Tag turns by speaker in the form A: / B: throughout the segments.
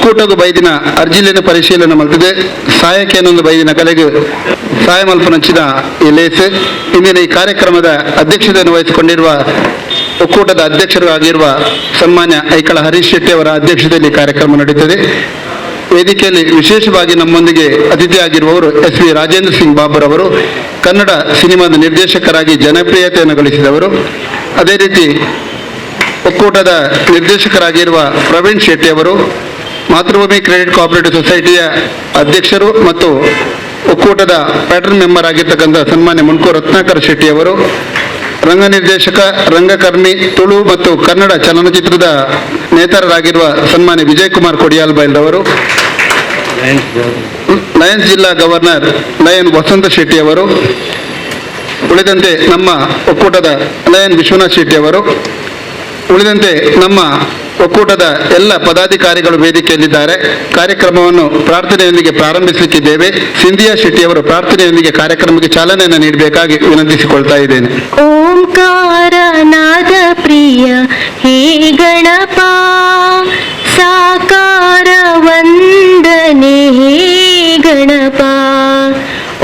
A: ಒಕ್ಕೂಟದ ಬೈದಿನ ಅರ್ಜಿಲಿನ ಪರಿಶೀಲನೆ ಮಲ್ತದೆ ಸಹಾಯಕ್ಕೆ ಅನ್ನೊಂದು ಬೈದಿನ ಕಲೆಗೆ ಸಹಾಯ ಮಲ್ಪನಂಚಿನ ಈ ಲೇಸ್ ಇಂದಿನ ಈ ಕಾರ್ಯಕ್ರಮದ ಅಧ್ಯಕ್ಷತೆಯನ್ನು ವಹಿಸಿಕೊಂಡಿರುವ ಒಕ್ಕೂಟದ ಅಧ್ಯಕ್ಷರು ಆಗಿರುವ ಸನ್ಮಾನ್ಯ ಐಕಳ ಹರೀಶ್ ಶೆಟ್ಟಿ ಅವರ ಅಧ್ಯಕ್ಷತೆಯಲ್ಲಿ ಕಾರ್ಯಕ್ರಮ ನಡೆಯುತ್ತದೆ. ವೇದಿಕೆಯಲ್ಲಿ ವಿಶೇಷವಾಗಿ ನಮ್ಮೊಂದಿಗೆ ಅತಿಥಿಯಾಗಿರುವವರು SV ರಾಜೇಂದ್ರ ಸಿಂಗ್ ಬಾಬರ್ ಅವರು, ಕನ್ನಡ ಸಿನಿಮಾದ ನಿರ್ದೇಶಕರಾಗಿ ಜನಪ್ರಿಯತೆಯನ್ನು ಗಳಿಸಿದವರು. ಅದೇ ರೀತಿ ಒಕ್ಕೂಟದ ನಿರ್ದೇಶಕರಾಗಿರುವ ಪ್ರವೀಣ್ ಶೆಟ್ಟಿ ಅವರು, ಮಾತೃಭೂಮಿ ಕ್ರೆಡಿಟ್ ಕೋಆಪರೇಟಿವ್ ಸೊಸೈಟಿಯ ಅಧ್ಯಕ್ಷರು ಮತ್ತು ಒಕ್ಕೂಟದ ಪ್ಯಾಟರ್ನ್ ಮೆಂಬರ್ ಆಗಿರ್ತಕ್ಕಂಥ ಸನ್ಮಾನ್ಯ ಮುನ್ಕೋ ರತ್ನಾಕರ್ ಶೆಟ್ಟಿ ಅವರು, ರಂಗ ನಿರ್ದೇಶಕ, ರಂಗಕರ್ಮಿ, ತುಳು ಮತ್ತು ಕನ್ನಡ ಚಲನಚಿತ್ರದ ನೇತಾರರಾಗಿರುವ ಸನ್ಮಾನ್ಯ ವಿಜಯ್ ಕುಮಾರ್ ಕೊಡಿಯಾಲ್ ಬೈಲ್ರವರು, ಲಯನ್ಸ್ ಜಿಲ್ಲಾ ಗವರ್ನರ್ ಲಯನ್ ವಸಂತ ಶೆಟ್ಟಿ ಅವರು, ಉಳಿದಂತೆ ನಮ್ಮ ಒಕ್ಕೂಟದ ಲಯನ್ ವಿಶ್ವನಾಥ್ ಶೆಟ್ಟಿ ಅವರು, ಉಳಿದಂತೆ ನಮ್ಮ ಒಕ್ಕೂಟದ ಎಲ್ಲ ಪದಾಧಿಕಾರಿಗಳು ವೇದಿಕೆಯಲ್ಲಿದ್ದಾರೆ. ಕಾರ್ಯಕ್ರಮವನ್ನು ಪ್ರಾರ್ಥನೆಯೊಂದಿಗೆ ಪ್ರಾರಂಭಿಸಲಿಕ್ಕಿದ್ದೇವೆ. ಸಿಂಧಿಯಾ ಶೆಟ್ಟಿ ಅವರು ಪ್ರಾರ್ಥನೆಯೊಂದಿಗೆ ಕಾರ್ಯಕ್ರಮಕ್ಕೆ ಚಾಲನೆಯನ್ನು ನೀಡಬೇಕಾಗಿ ವಿನಂತಿಸಿಕೊಳ್ತಾ ಇದ್ದೇನೆ.
B: ಓಂಕಾರನಾದ ಪ್ರಿಯ ಹೇ ಗಣಪ, ಸಾಕಾರ ವಂದನೆ ಹೇ ಗಣಪ.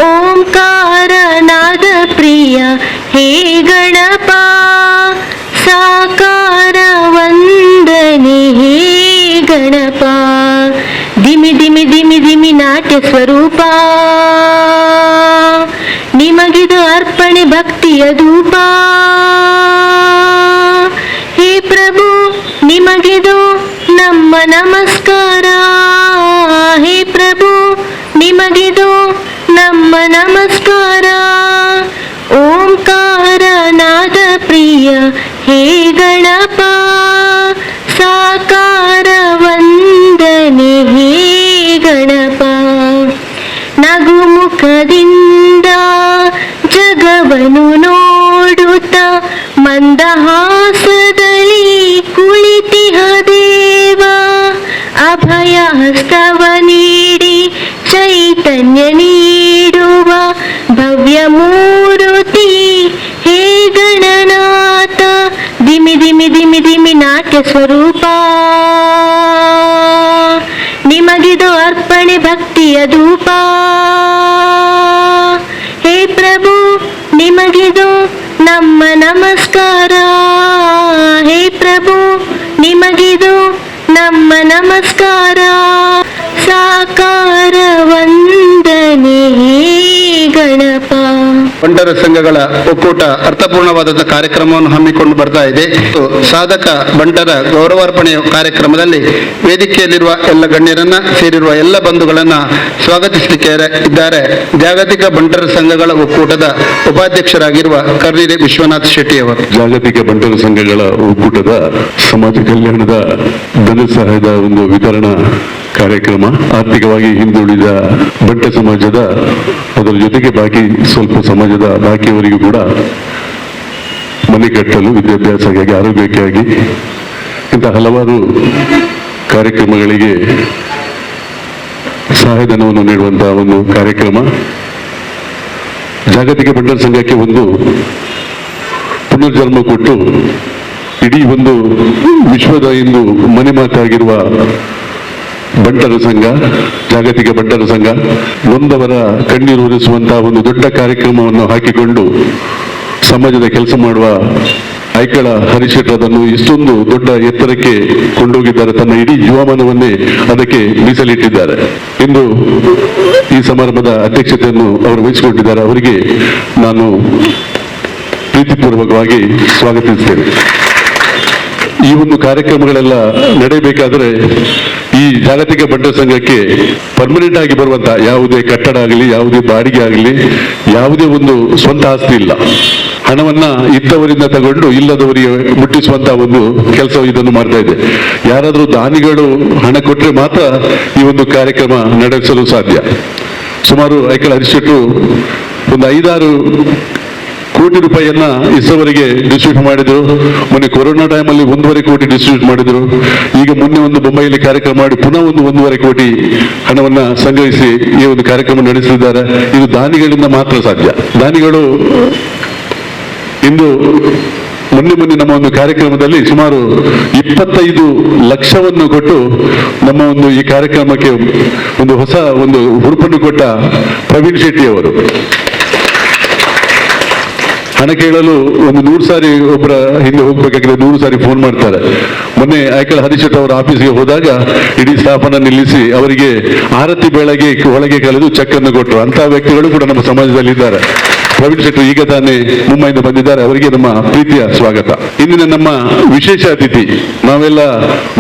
B: ಓಂಕಾರನಾದ ಪ್ರಿಯ ಹೇ ಗಣಪ, ಸಾಕಾರ ವಂದನೆ ಹೇ ಗಣಪ. ದಿಮಿ ದಿಮಿ ದಿಮಿ ದಿಮಿ ನಾಟ್ಯ ಸ್ವರೂಪ, ನಿಮಗಿದು ಅರ್ಪಣೆ ಭಕ್ತಿಯ ಧೂಪ. ಹೇ ಪ್ರಭು ನಿಮಗಿದು ನಮ್ಮ ನಮಸ್ಕಾರ. ಹೇ ಪ್ರಭು ನಿಮಗಿದು ನಮ್ಮ ನಮಸ್ಕಾರ. ಓಂಕಾರನಾದ ಪ್ರಿಯ ಹೇ ಗಣಪ, ಸಾಕಾರ ವಂದನೆ ಹೇ ಗಣಪ. ನಗುಮುಖದಿಂದ ಜಗವನ್ನು ನೋಡುತ್ತ ಮಂದಹಾಸದಲ್ಲಿ ಕುಳಿತಿಹ ದೇವ, ಅಭಯ ಹಸ್ತವ ನೀಡಿ ಚೈತನ್ಯ ನೀಡುವ ಭವ್ಯ ಮೂರುತಿ ಹೇ ಗಣನಾಥ. ದಿಮಿ ದಿಮಿ ದಿಮಿ ದಿಮಿ ನಾಟ್ಯ ಸ್ವರೂಪ, ನಿಮಗಿದು ಅರ್ಪಣೆ ಭಕ್ತಿಯ ಧೂಪ. ಹೇ ಪ್ರಭು ನಿಮಗಿದು ನಮ್ಮ ನಮಸ್ಕಾರ. ಹೇ ಪ್ರಭು ನಿಮಗಿದು ನಮ್ಮ ನಮಸ್ಕಾರ. ಸಾಕಾರ ವಂದನೆ ಹೇ ಗಣಪ.
A: ಬಂಟರ ಸಂಘಗಳ ಒಕ್ಕೂಟ ಅರ್ಥಪೂರ್ಣವಾದ ಕಾರ್ಯಕ್ರಮವನ್ನು ಹಮ್ಮಿಕೊಂಡು ಬರ್ತಾ ಇದೆ. ಸಾಧಕ ಬಂಟರ ಗೌರವಾರ್ಪಣೆ ಕಾರ್ಯಕ್ರಮದಲ್ಲಿ ವೇದಿಕೆಯಲ್ಲಿರುವ ಎಲ್ಲ ಗಣ್ಯರನ್ನ, ಸೇರಿರುವ ಎಲ್ಲ ಬಂಧುಗಳನ್ನ ಸ್ವಾಗತಿಸಲಿಕ್ಕೆ ಇದ್ದಾರೆ ಜಾಗತಿಕ ಬಂಟರ ಸಂಘಗಳ ಒಕ್ಕೂಟದ ಉಪಾಧ್ಯಕ್ಷರಾಗಿರುವ ಕರ್ನೀರೆ ವಿಶ್ವನಾಥ್ ಶೆಟ್ಟಿ ಅವರು.
C: ಜಾಗತಿಕ ಬಂಟರ ಸಂಘಗಳ ಒಕ್ಕೂಟದ ಸಮಾಜ ಕಲ್ಯಾಣದ ಧನ ಸಹಾಯದ ಒಂದು ವಿತರಣಾ ಕಾರ್ಯಕ್ರಮ, ಆರ್ಥಿಕವಾಗಿ ಹಿಂದುಳಿದ ಬಂಟ ಸಮಾಜದ, ಅದರ ಜೊತೆಗೆ ಬಾಕಿ ಸ್ವಲ್ಪ ಸಮಾಜದ ಬಾಕಿಯವರಿಗೂ ಕೂಡ ಮನೆ ಕಟ್ಟಲು, ವಿದ್ಯಾಭ್ಯಾಸಕ್ಕಾಗಿ, ಆರೋಗ್ಯಕ್ಕಾಗಿ ಇಂಥ ಹಲವಾರು ಕಾರ್ಯಕ್ರಮಗಳಿಗೆ ಸಹಾಯಧನವನ್ನು ನೀಡುವಂತಹ ಒಂದು ಕಾರ್ಯಕ್ರಮ. ಜಾಗತಿಕ ಬಂಟರ ಸಂಘಕ್ಕೆ ಒಂದು ಪುನರ್ಜನ್ಮ ಕೊಟ್ಟು ಇಡೀ ಒಂದು ವಿಶ್ವದ ಇಂದು ಮನೆ ಮಾತಾಗಿರುವ ಬಂಟರ ಸಂಘ, ಜಾಗತಿಕ ಬಂಟರ ಸಂಘ ನೊಂದವರ ಕಣ್ಣೀರು ಒರೆಸುವಂತಹ ಒಂದು ದೊಡ್ಡ ಕಾರ್ಯಕ್ರಮವನ್ನು ಹಾಕಿಕೊಂಡು ಸಮಾಜದ ಕೆಲಸ ಮಾಡುವ ಐಕಳ ಹರೀಶ್ ಶೆಟ್ಟಿ ಅದನ್ನು ಇಷ್ಟೊಂದು ದೊಡ್ಡ ಎತ್ತರಕ್ಕೆ ಕೊಂಡೋಗಿದ್ದಾರೆ. ತನ್ನ ಇಡೀ ಜೀವಮಾನವನ್ನೇ ಅದಕ್ಕೆ ಮೀಸಲಿಟ್ಟಿದ್ದಾರೆ. ಇಂದು ಈ ಸಮಾರಂಭದ ಅಧ್ಯಕ್ಷತೆಯನ್ನು ಅವರು ವಹಿಸಿಕೊಂಡಿದ್ದಾರೆ. ಅವರಿಗೆ ನಾನು ಪ್ರೀತಿಪೂರ್ವಕವಾಗಿ ಸ್ವಾಗತಿಸುತ್ತೇನೆ. ಈ ಒಂದು ಕಾರ್ಯಕ್ರಮಗಳೆಲ್ಲ ನಡೆಯಬೇಕಾದರೆ ಈ ಜಾಗತಿಕ ಬಂಟರ ಸಂಘಕ್ಕೆ ಪರ್ಮನೆಂಟ್ ಆಗಿ ಬರುವಂತಹ ಯಾವುದೇ ಕಟ್ಟಡ ಆಗಲಿ, ಯಾವುದೇ ಬಾಡಿಗೆ ಆಗಲಿ, ಯಾವುದೇ ಒಂದು ಸ್ವಂತ ಆಸ್ತಿ ಇಲ್ಲ. ಹಣವನ್ನ ಇದ್ದವರಿಂದ ತಗೊಂಡು ಇಲ್ಲದವರಿಗೆ ಮುಟ್ಟಿಸುವಂತಹ ಒಂದು ಕೆಲಸ ಇದನ್ನು ಮಾಡ್ತಾ ಇದೆ. ಯಾರಾದರೂ ದಾನಿಗಳು ಹಣ ಕೊಟ್ಟರೆ ಮಾತ್ರ ಈ ಒಂದು ಕಾರ್ಯಕ್ರಮ ನಡೆಸಲು ಸಾಧ್ಯ. ಸುಮಾರು ಐಕಳ ಹರೀಶ್ ಶೆಟ್ಟಿ ಒಂದು 5-6 ಕೋಟಿ ರೂಪಾಯಿಯನ್ನ ಇಷ್ಟವರೆಗೆ ಡಿಸ್ಟ್ರಿಬ್ಯೂಟ್ ಮಾಡಿದ್ರು. ಮೊನ್ನೆ ಕೊರೋನಾ ಟೈಮಲ್ಲಿ 1.5 ಕೋಟಿ ಡಿಸ್ಟ್ರಿಬ್ಯೂಟ್ ಮಾಡಿದ್ರು. ಈಗ ಮೊನ್ನೆ ಒಂದು ಬೊಂಬೈಯಲ್ಲಿ ಕಾರ್ಯಕ್ರಮ ಮಾಡಿ ಪುನಃ ಒಂದು 1.5 ಕೋಟಿ ಹಣವನ್ನ ಸಂಗ್ರಹಿಸಿ ಈ ಒಂದು ಕಾರ್ಯಕ್ರಮ ನಡೆಸಿದ್ದಾರೆ. ಇದು ದಾನಿಗಳಿಂದ ಮಾತ್ರ ಸಾಧ್ಯ. ದಾನಿಗಳು ಇಂದು ಮೊನ್ನೆ ನಮ್ಮ ಒಂದು ಕಾರ್ಯಕ್ರಮದಲ್ಲಿ ಸುಮಾರು 25 ಲಕ್ಷವನ್ನು ಕೊಟ್ಟು ನಮ್ಮ ಒಂದು ಈ ಕಾರ್ಯಕ್ರಮಕ್ಕೆ ಒಂದು ಹೊಸ ಒಂದು ಹುರುಪನ್ನು ಕೊಟ್ಟ ಪ್ರವೀಣ್ ಶೆಟ್ಟಿ ಅವರು. ಹಣ ಕೇಳಲು ಒಂದು 100 ಸಾರಿ ಒಬ್ಬರ ಹಿಂದೆ ಹೋಗ್ಬೇಕಾದ್ರೆ 100 ಸಾರಿ ಫೋನ್ ಮಾಡ್ತಾರೆ. ಮೊನ್ನೆ ಆಯ್ಕಳ ಹರಿಶೆಟ್ಟಿ ಅವರ ಆಫೀಸ್ಗೆ ಹೋದಾಗ ಇಡೀ ಸ್ಟಾಫನ್ನು ನಿಲ್ಲಿಸಿ ಅವರಿಗೆ ಆರತಿ ಬೆಳಗ್ಗೆ ಒಳಗೆ ಕಳೆದು ಚೆಕ್ ಅನ್ನು ಕೊಟ್ಟರು. ಅಂತಹ ವ್ಯಕ್ತಿಗಳು ಕೂಡ ನಮ್ಮ ಸಮಾಜದಲ್ಲಿ ಇದ್ದಾರೆ. ಪ್ರವೀಣ್ ಶೆಟ್ಟಿ ಈಗ ತಾನೇ ಮುಂಬೈಯಿಂದ ಬಂದಿದ್ದಾರೆ, ಅವರಿಗೆ ನಮ್ಮ ಪ್ರೀತಿಯ ಸ್ವಾಗತ. ಇಂದಿನ ನಮ್ಮ ವಿಶೇಷ ಅತಿಥಿ, ನಾವೆಲ್ಲ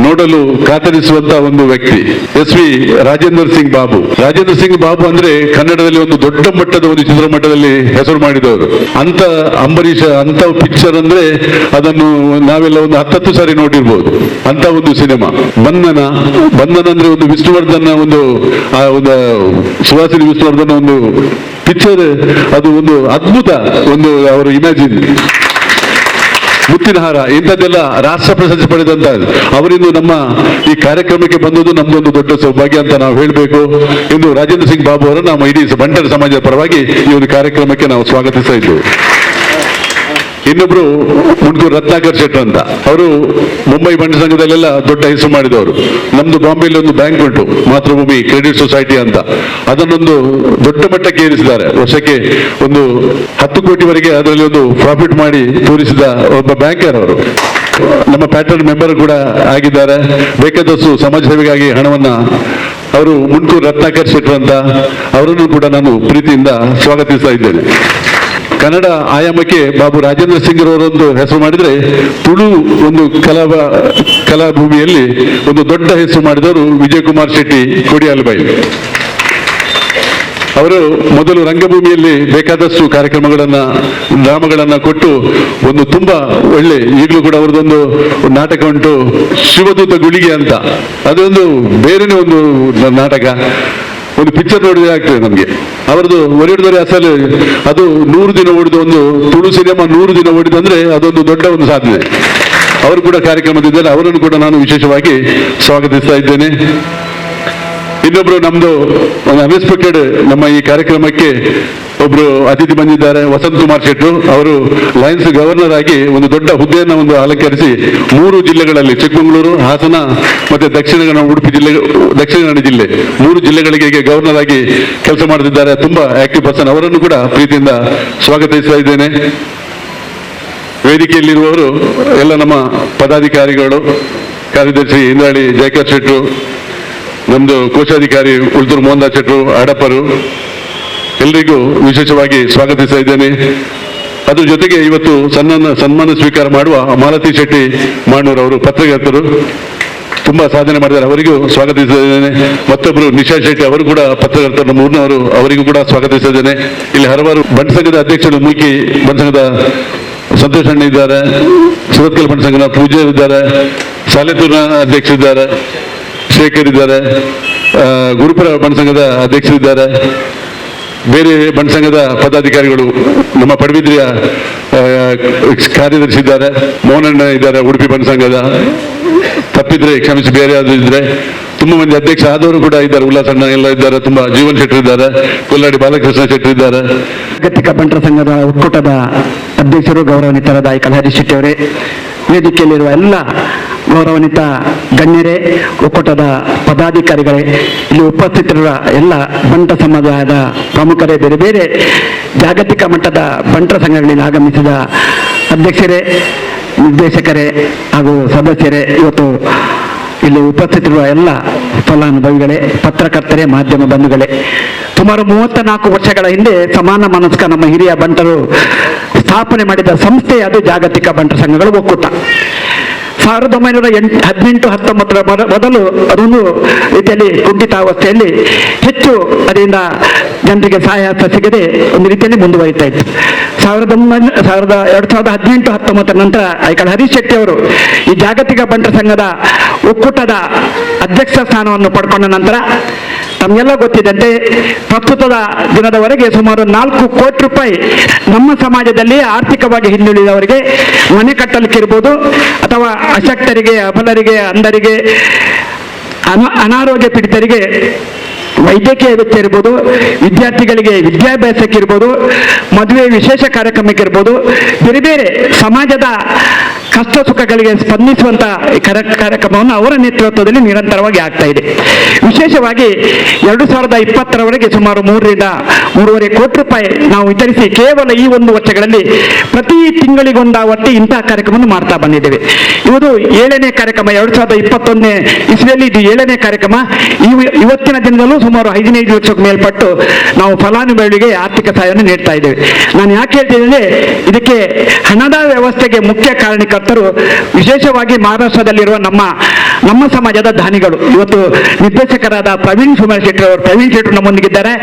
C: ನೋಡಲು ಕಾತರಿಸುವಂತ ಒಂದು ವ್ಯಕ್ತಿ, SV ರಾಜೇಂದ್ರ ಸಿಂಗ್ ಬಾಬು. ರಾಜೇಂದ್ರ ಸಿಂಗ್ ಬಾಬು ಅಂದ್ರೆ ಕನ್ನಡದಲ್ಲಿ ಒಂದು ದೊಡ್ಡ ಮಟ್ಟದ ಒಂದು ಚಿತ್ರಮಟ್ಟದಲ್ಲಿ ಹೆಸರು ಮಾಡಿದವರು. ಅಂತ ಅಂಬರೀಷ ಅಂತ ಪಿಕ್ಚರ್ ಅಂದ್ರೆ ಅದನ್ನು ನಾವೆಲ್ಲ ಒಂದು 10 ಸಾರಿ ನೋಡಿರ್ಬೋದು. ಅಂತ ಒಂದು ಸಿನಿಮಾ ಬಂಧನ ಅಂದ್ರೆ ಒಂದು ವಿಷ್ಣುವರ್ಧನ ಒಂದು ಸುಹಾಸಿನಿ ವಿಷ್ಣುವರ್ಧನ ಒಂದು ಪಿಕ್ಚರ್, ಅದು ಒಂದು ಅದ್ಭುತ ಒಂದು ಅವರು ಇಮ್ಯಾಜಿನ್. ಮುತ್ತಿನಹಾರ ಇಂಥದ್ದೆಲ್ಲ ರಾಷ್ಟ್ರ ಪ್ರಶಸ್ತಿ ಪಡೆದಂತ ಅವರಿಂದ ನಮ್ಮ ಈ ಕಾರ್ಯಕ್ರಮಕ್ಕೆ ಬಂದದ್ದು ನಮ್ದೊಂದು ದೊಡ್ಡ ಸೌಭಾಗ್ಯ ಅಂತ ನಾವು ಹೇಳಬೇಕು ಎಂದು ರಾಜೇಂದ್ರ ಸಿಂಗ್ ಬಾಬು ಅವರನ್ನು ನಮ್ಮ ಇಡೀ ಬಂಟರ ಸಮಾಜದ ಪರವಾಗಿ ಈ ಒಂದು ಕಾರ್ಯಕ್ರಮಕ್ಕೆ ನಾವು ಸ್ವಾಗತಿಸ್ತಾ ಇದ್ದೇವೆ. ಇನ್ನೊಬ್ರು ಮುನ್ಕೂರ್ ರತ್ನಾಕರ್ ಶೆಟ್ಟರ್ ಅಂತ, ಅವರು ಮುಂಬೈ ಬಂಟ ಸಂಘದಲ್ಲೆಲ್ಲ ದೊಡ್ಡ ಹೆಸರು ಮಾಡಿದವರು. ನಮ್ದು ಬಾಂಬೆಯಲ್ಲಿ ಒಂದು ಬ್ಯಾಂಕ್ ಉಂಟು, ಮಾತೃಭೂಮಿ ಕ್ರೆಡಿಟ್ ಸೊಸೈಟಿ ಅಂತ, ಅದನ್ನೊಂದು ದೊಡ್ಡ ಮಟ್ಟಕ್ಕೆ ಏರಿಸಿದ್ದಾರೆ. ವರ್ಷಕ್ಕೆ ಒಂದು 10 ಕೋಟಿವರೆಗೆ ಅದರಲ್ಲಿ ಒಂದು ಪ್ರಾಫಿಟ್ ಮಾಡಿ ತೋರಿಸಿದ ಒಬ್ಬ ಬ್ಯಾಂಕರ್ ಅವರು. ನಮ್ಮ ಪ್ಯಾಟರ್ನ್ ಮೆಂಬರ್ ಕೂಡ ಆಗಿದ್ದಾರೆ. ಬೇಕಾದಷ್ಟು ಸಮಾಜ ಸೇವೆಗಾಗಿ ಹಣವನ್ನ ಅವರು ಮುನ್ಕೂರ್ ರತ್ನಾಕರ್ ಶೆಟ್ಟರ್ ಅಂತ, ಅವರನ್ನು ಕೂಡ ನಾನು ಪ್ರೀತಿಯಿಂದ ಸ್ವಾಗತಿಸ್ತಾ ಇದ್ದೇನೆ. ಕನ್ನಡ ಆಯಾಮಕ್ಕೆ ಬಾಬು ರಾಜೇಂದ್ರ ಸಿಂಗ್ ಅವರೊಂದು ಹೆಸರು ಮಾಡಿದ್ರೆ, ತುಳು ಒಂದು ಕಲಾಭೂಮಿಯಲ್ಲಿ ಒಂದು ದೊಡ್ಡ ಹೆಸರು ಮಾಡಿದವರು ವಿಜಯ್ ಕುಮಾರ್ ಶೆಟ್ಟಿ ಕೊಡಿಯಾಲ್ಬೈ. ಅವರು ಮೊದಲು ರಂಗಭೂಮಿಯಲ್ಲಿ ಬೇಕಾದಷ್ಟು ಡ್ರಾಮಗಳನ್ನ ಕೊಟ್ಟು ಒಂದು ತುಂಬಾ ಒಳ್ಳೆ, ಈಗಲೂ ಕೂಡ ಅವರದೊಂದು ನಾಟಕ ಉಂಟು, ಶಿವದೂತ ಗುಳಿಗೆ ಅಂತ, ಅದೊಂದು ಬೇರೆನೇ ಒಂದು ನಾಟಕ. ಒಂದು ಪಿಕ್ಚರ್ ನೋಡಿದ್ರೆ ಆಗ್ತದೆ ನಮ್ಗೆ. ಅವರದ್ದು ಒರಿಯೊಡದೊರೆ ಅಸಲು ಅದು 100 ದಿನ ಓಡಿದ ಒಂದು ತುಳು ಸಿನಿಮಾ 100 ದಿನ ಓಡಿದಂದ್ರೆ ಅದೊಂದು ದೊಡ್ಡ ಒಂದು ಸಾಧನೆ. ಅವರು ಕೂಡ ಕಾರ್ಯಕ್ರಮದಿದ್ದಾರೆ, ಅವರನ್ನು ಕೂಡ ನಾನು ವಿಶೇಷವಾಗಿ ಸ್ವಾಗತಿಸ್ತಾ ಇದ್ದೇನೆ. ಇನ್ನೊಬ್ರು ನಮ್ದು ಒಂದು ಅನ್ಎಕ್ಸ್ಪೆಕ್ಟೆಡ್ ನಮ್ಮ ಈ ಕಾರ್ಯಕ್ರಮಕ್ಕೆ ಒಬ್ರು ಅತಿಥಿ ಬಂದಿದ್ದಾರೆ, ವಸಂತ್ ಕುಮಾರ್ ಶೆಟ್ರು. ಅವರು ಲಯನ್ಸ್ ಗವರ್ನರ್ ಆಗಿ ಒಂದು ದೊಡ್ಡ ಹುದ್ದೆಯನ್ನು ಒಂದು ಅಲಂಕರಿಸಿ 3 ಜಿಲ್ಲೆಗಳಲ್ಲಿ, ಚಿಕ್ಕಮಗಳೂರು, ಹಾಸನ ಮತ್ತೆ ದಕ್ಷಿಣ ಕನ್ನಡ ಜಿಲ್ಲೆ 3 ಜಿಲ್ಲೆಗಳಿಗೆ ಗವರ್ನರ್ ಆಗಿ ಕೆಲಸ ಮಾಡುತ್ತಿದ್ದಾರೆ. ತುಂಬಾ ಆಕ್ಟಿವ್ ಪರ್ಸನ್. ಅವರನ್ನು ಕೂಡ ಪ್ರೀತಿಯಿಂದ ಸ್ವಾಗತಿಸ್ತಾ ಇದ್ದೇನೆ. ವೇದಿಕೆಯಲ್ಲಿರುವವರು ಎಲ್ಲ ನಮ್ಮ ಪದಾಧಿಕಾರಿಗಳು, ಕಾರ್ಯದರ್ಶಿ ಇಂದ್ರಾಳಿ ಜಯಕರ್ ಶೆಟ್ರು, ನಮ್ದು ಕೋಶಾಧಿಕಾರಿ ಉಳ್ತೂರು ಮೋಹನ್ ದಾಸ್ ಶೆಟ್ರು, ಅಡಪರು, ಎಲ್ರಿಗೂ ವಿಶೇಷವಾಗಿ ಸ್ವಾಗತಿಸ್ತಾ ಇದ್ದೇನೆ. ಅದ್ರ ಜೊತೆಗೆ ಇವತ್ತು ಸನ್ಮಾನ ಸ್ವೀಕಾರ ಮಾಡುವ ಮಾಲತಿ ಶೆಟ್ಟಿ ಮಾಣೂರ್ ಅವರು ಪತ್ರಕರ್ತರು, ತುಂಬಾ ಸಾಧನೆ ಮಾಡಿದ್ದಾರೆ, ಅವರಿಗೂ ಸ್ವಾಗತಿಸ್ತಾ ಇದ್ದೇನೆ. ಮತ್ತೊಬ್ಬರು ನಿಶಾ ಶೆಟ್ಟಿ, ಅವರು ಕೂಡ ಪತ್ರಕರ್ತರು, ನಮ್ಮ ಊರಿನವರು, ಅವರಿಗೂ ಕೂಡ ಸ್ವಾಗತಿಸ್ತಾ ಇದ್ದೇನೆ. ಇಲ್ಲಿ ಹಲವಾರು ಬಂಟ ಸಂಘದ ಅಧ್ಯಕ್ಷರು, ಮೂಕಿ ಬಂಟ ಸಂಘದ ಸಂತೋಷ್ ಅಣ್ಣ ಇದ್ದಾರೆ, ಸುರತ್ಕಲ್ ಬಂಟ ಸಂಘದ ಪೂಜಾರ್ ಇದ್ದಾರೆ, ಸಾಲೆತೂರಿನ ಅಧ್ಯಕ್ಷರಿದ್ದಾರೆ, ಶೇಖರ್ ಇದ್ದಾರೆ, ಗುರುಪುರ ಬಂಟ ಸಂಘದ ಅಧ್ಯಕ್ಷರಿದ್ದಾರೆ, ಬೇರೆ ಬಂಟ ಸಂಘದ ಪದಾಧಿಕಾರಿಗಳು, ನಮ್ಮ ಪಡುಬಿದ್ರಿಯ ಕಾರ್ಯದರ್ಶಿ ಇದ್ದಾರೆ, ಮೋಹನಣ್ಣ ಇದ್ದಾರೆ, ಉಡುಪಿ ಬಂಟ ಸಂಘದ, ತಪ್ಪಿದ್ರೆ ಕ್ಷಮಿಸಿ, ಬೇರೆ ಯಾರು ಇದ್ರೆ ತುಂಬಾ ಮಂದಿ ಅಧ್ಯಕ್ಷ ಆದವರು ಕೂಡ ಇದ್ದಾರೆ, ಉಲ್ಲಾಸಣ್ಣ ಎಲ್ಲ ಇದ್ದಾರೆ, ತುಂಬಾ ಜೀವನ್ ಶೆಟ್ಟಿ ಇದ್ದಾರೆ, ಕೊಲ್ಲಾಡಿ ಬಾಲಕೃಷ್ಣ ಶೆಟ್ಟಿ ಇದ್ದಾರೆ.
D: ಜಾಗತಿಕ ಬಂಟರ ಸಂಘದ ಒಕ್ಕೂಟದ ಅಧ್ಯಕ್ಷರು ಗೌರವಾನ್ವಿತರಾದ ಆಯ್ಕಲ್ ಹರೀಶ್ ಶೆಟ್ಟಿ ಅವರೇ, ವೇದಿಕೆಯಲ್ಲಿರುವ ಎಲ್ಲ ಗೌರವಾನ್ವಿತ ಗಣ್ಯರೇ, ಒಕ್ಕೂಟದ ಪದಾಧಿಕಾರಿಗಳೇ, ಇಲ್ಲಿ ಉಪಸ್ಥಿತರಿರುವ ಎಲ್ಲ ಬಂಟ ಸಮಾಜದ ಪ್ರಮುಖರೇ, ಬೇರೆ ಬೇರೆ ಜಾಗತಿಕ ಮಟ್ಟದ ಬಂಟರ ಸಂಘಗಳಲ್ಲಿ ಆಗಮಿಸಿದ ಅಧ್ಯಕ್ಷರೇ, ನಿರ್ದೇಶಕರೇ ಹಾಗೂ ಸದಸ್ಯರೇ, ಇವತ್ತು ಇಲ್ಲಿ ಉಪಸ್ಥಿತರಿರುವ ಎಲ್ಲ ಫಲಾನುಭವಿಗಳೇ, ಪತ್ರಕರ್ತರೇ, ಮಾಧ್ಯಮ ಬಂಧುಗಳೇ, ಸುಮಾರು 34 ವರ್ಷಗಳ ಹಿಂದೆ ಸಮಾನ ಮನಸ್ಕ ನಮ್ಮ ಹಿರಿಯ ಬಂಟರು ಸ್ಥಾಪನೆ ಮಾಡಿದ ಸಂಸ್ಥೆ ಅದು ಜಾಗತಿಕ ಬಂಟರ ಸಂಘಗಳ ಒಕ್ಕೂಟ. 1918-19 ಮೊದಲು ಅದೊಂದು ರೀತಿಯಲ್ಲಿ ಕುಂಠಿತಾವಸ್ಥೆಯಲ್ಲಿ ಹೆಚ್ಚು ಅದರಿಂದ ಜನರಿಗೆ ಸಹಾಯ ಸಿಗದೆ ಒಂದು ರೀತಿಯಲ್ಲಿ ಮುಂದುವರಿತಾ ಇತ್ತು. 2018-19 ನಂತರ ಐಕಳ್ ಹರೀಶ್ ಶೆಟ್ಟಿ ಅವರು ಈ ಜಾಗತಿಕ ಬಂಟರ ಸಂಘದ ಒಕ್ಕೂಟದ ಅಧ್ಯಕ್ಷ ಸ್ಥಾನವನ್ನು ಪಡ್ಕೊಂಡ ನಂತರ ತಮಗೆಲ್ಲ ಗೊತ್ತಿದ್ದಂತೆ ಪ್ರಸ್ತುತದ ದಿನದವರೆಗೆ ಸುಮಾರು 4 ಕೋಟಿ ರೂಪಾಯಿ ನಮ್ಮ ಸಮಾಜದಲ್ಲಿ ಆರ್ಥಿಕವಾಗಿ ಹಿಂದುಳಿದವರಿಗೆ ಮನೆ ಕಟ್ಟಲಿಕ್ಕಿರ್ಬೋದು, ಅಥವಾ ಅಶಕ್ತರಿಗೆ, ಅಬಲರಿಗೆ, ಅಂಧರಿಗೆ, ಅನಾರೋಗ್ಯ ಪೀಡಿತರಿಗೆ ವೈದ್ಯಕೀಯ ವೆಚ್ಚ ಇರ್ಬೋದು, ವಿದ್ಯಾರ್ಥಿಗಳಿಗೆ ವಿದ್ಯಾಭ್ಯಾಸಕ್ಕೆ ಇರ್ಬೋದು, ಮದುವೆ ವಿಶೇಷ ಕಾರ್ಯಕ್ರಮಕ್ಕೆ ಇರ್ಬೋದು, ಬೇರೆ ಬೇರೆ ಸಮಾಜದ ಕಷ್ಟ ಸುಖಗಳಿಗೆ ಸ್ಪಂದಿಸುವಂತ ಕಾರ್ಯಕ್ರಮವನ್ನು ಅವರ ನೇತೃತ್ವದಲ್ಲಿ ನಿರಂತರವಾಗಿ ಆಗ್ತಾ ಇದೆ. ವಿಶೇಷವಾಗಿ 2020ರವರೆಗೆ ಸುಮಾರು 3.5 ಕೋಟಿ ರೂಪಾಯಿ ನಾವು ವಿತರಿಸಿ ಕೇವಲ ಈ 1 ವರ್ಷಗಳಲ್ಲಿ ಪ್ರತಿ ತಿಂಗಳಿಗೊಂದಾವರ್ತಿ ಇಂತಹ ಕಾರ್ಯಕ್ರಮವನ್ನು ಮಾಡ್ತಾ ಬಂದಿದ್ದೇವೆ. ಇದು 7ನೇ ಕಾರ್ಯಕ್ರಮ. 2021ನೇ ಇಸ್ವಿಯಲ್ಲಿ ಇದು 7ನೇ ಕಾರ್ಯಕ್ರಮ. ಇವತ್ತಿನ ದಿನದಲ್ಲೂ ಸುಮಾರು 15 ಲಕ್ಷಕ್ಕೆ ಮೇಲ್ಪಟ್ಟು ನಾವು ಫಲಾನುಭವಿಗಳಿಗೆ ಆರ್ಥಿಕ ಸಹಾಯವನ್ನು ನೀಡ್ತಾ ಇದ್ದೇವೆ. ನಾನು ಯಾಕೆ ಹೇಳ್ತಿದ್ದೇನೆ, ಇದಕ್ಕೆ ಹಣದ ವ್ಯವಸ್ಥೆಗೆ ಮುಖ್ಯ ಕಾರಣಕರ್ತರು ವಿಶೇಷವಾಗಿ ಮಹಾರಾಷ್ಟ್ರದಲ್ಲಿರುವ ನಮ್ಮ ಸಮಾಜದ ದಾನಿಗಳು. ಇವತ್ತು ನಿರ್ದೇಶಕರಾದ ಪ್ರವೀಣ್ ಶೆಟ್ಟಿ ಅವರು ನಮ್ಮೊಂದಿಗಿದ್ದಾರೆ.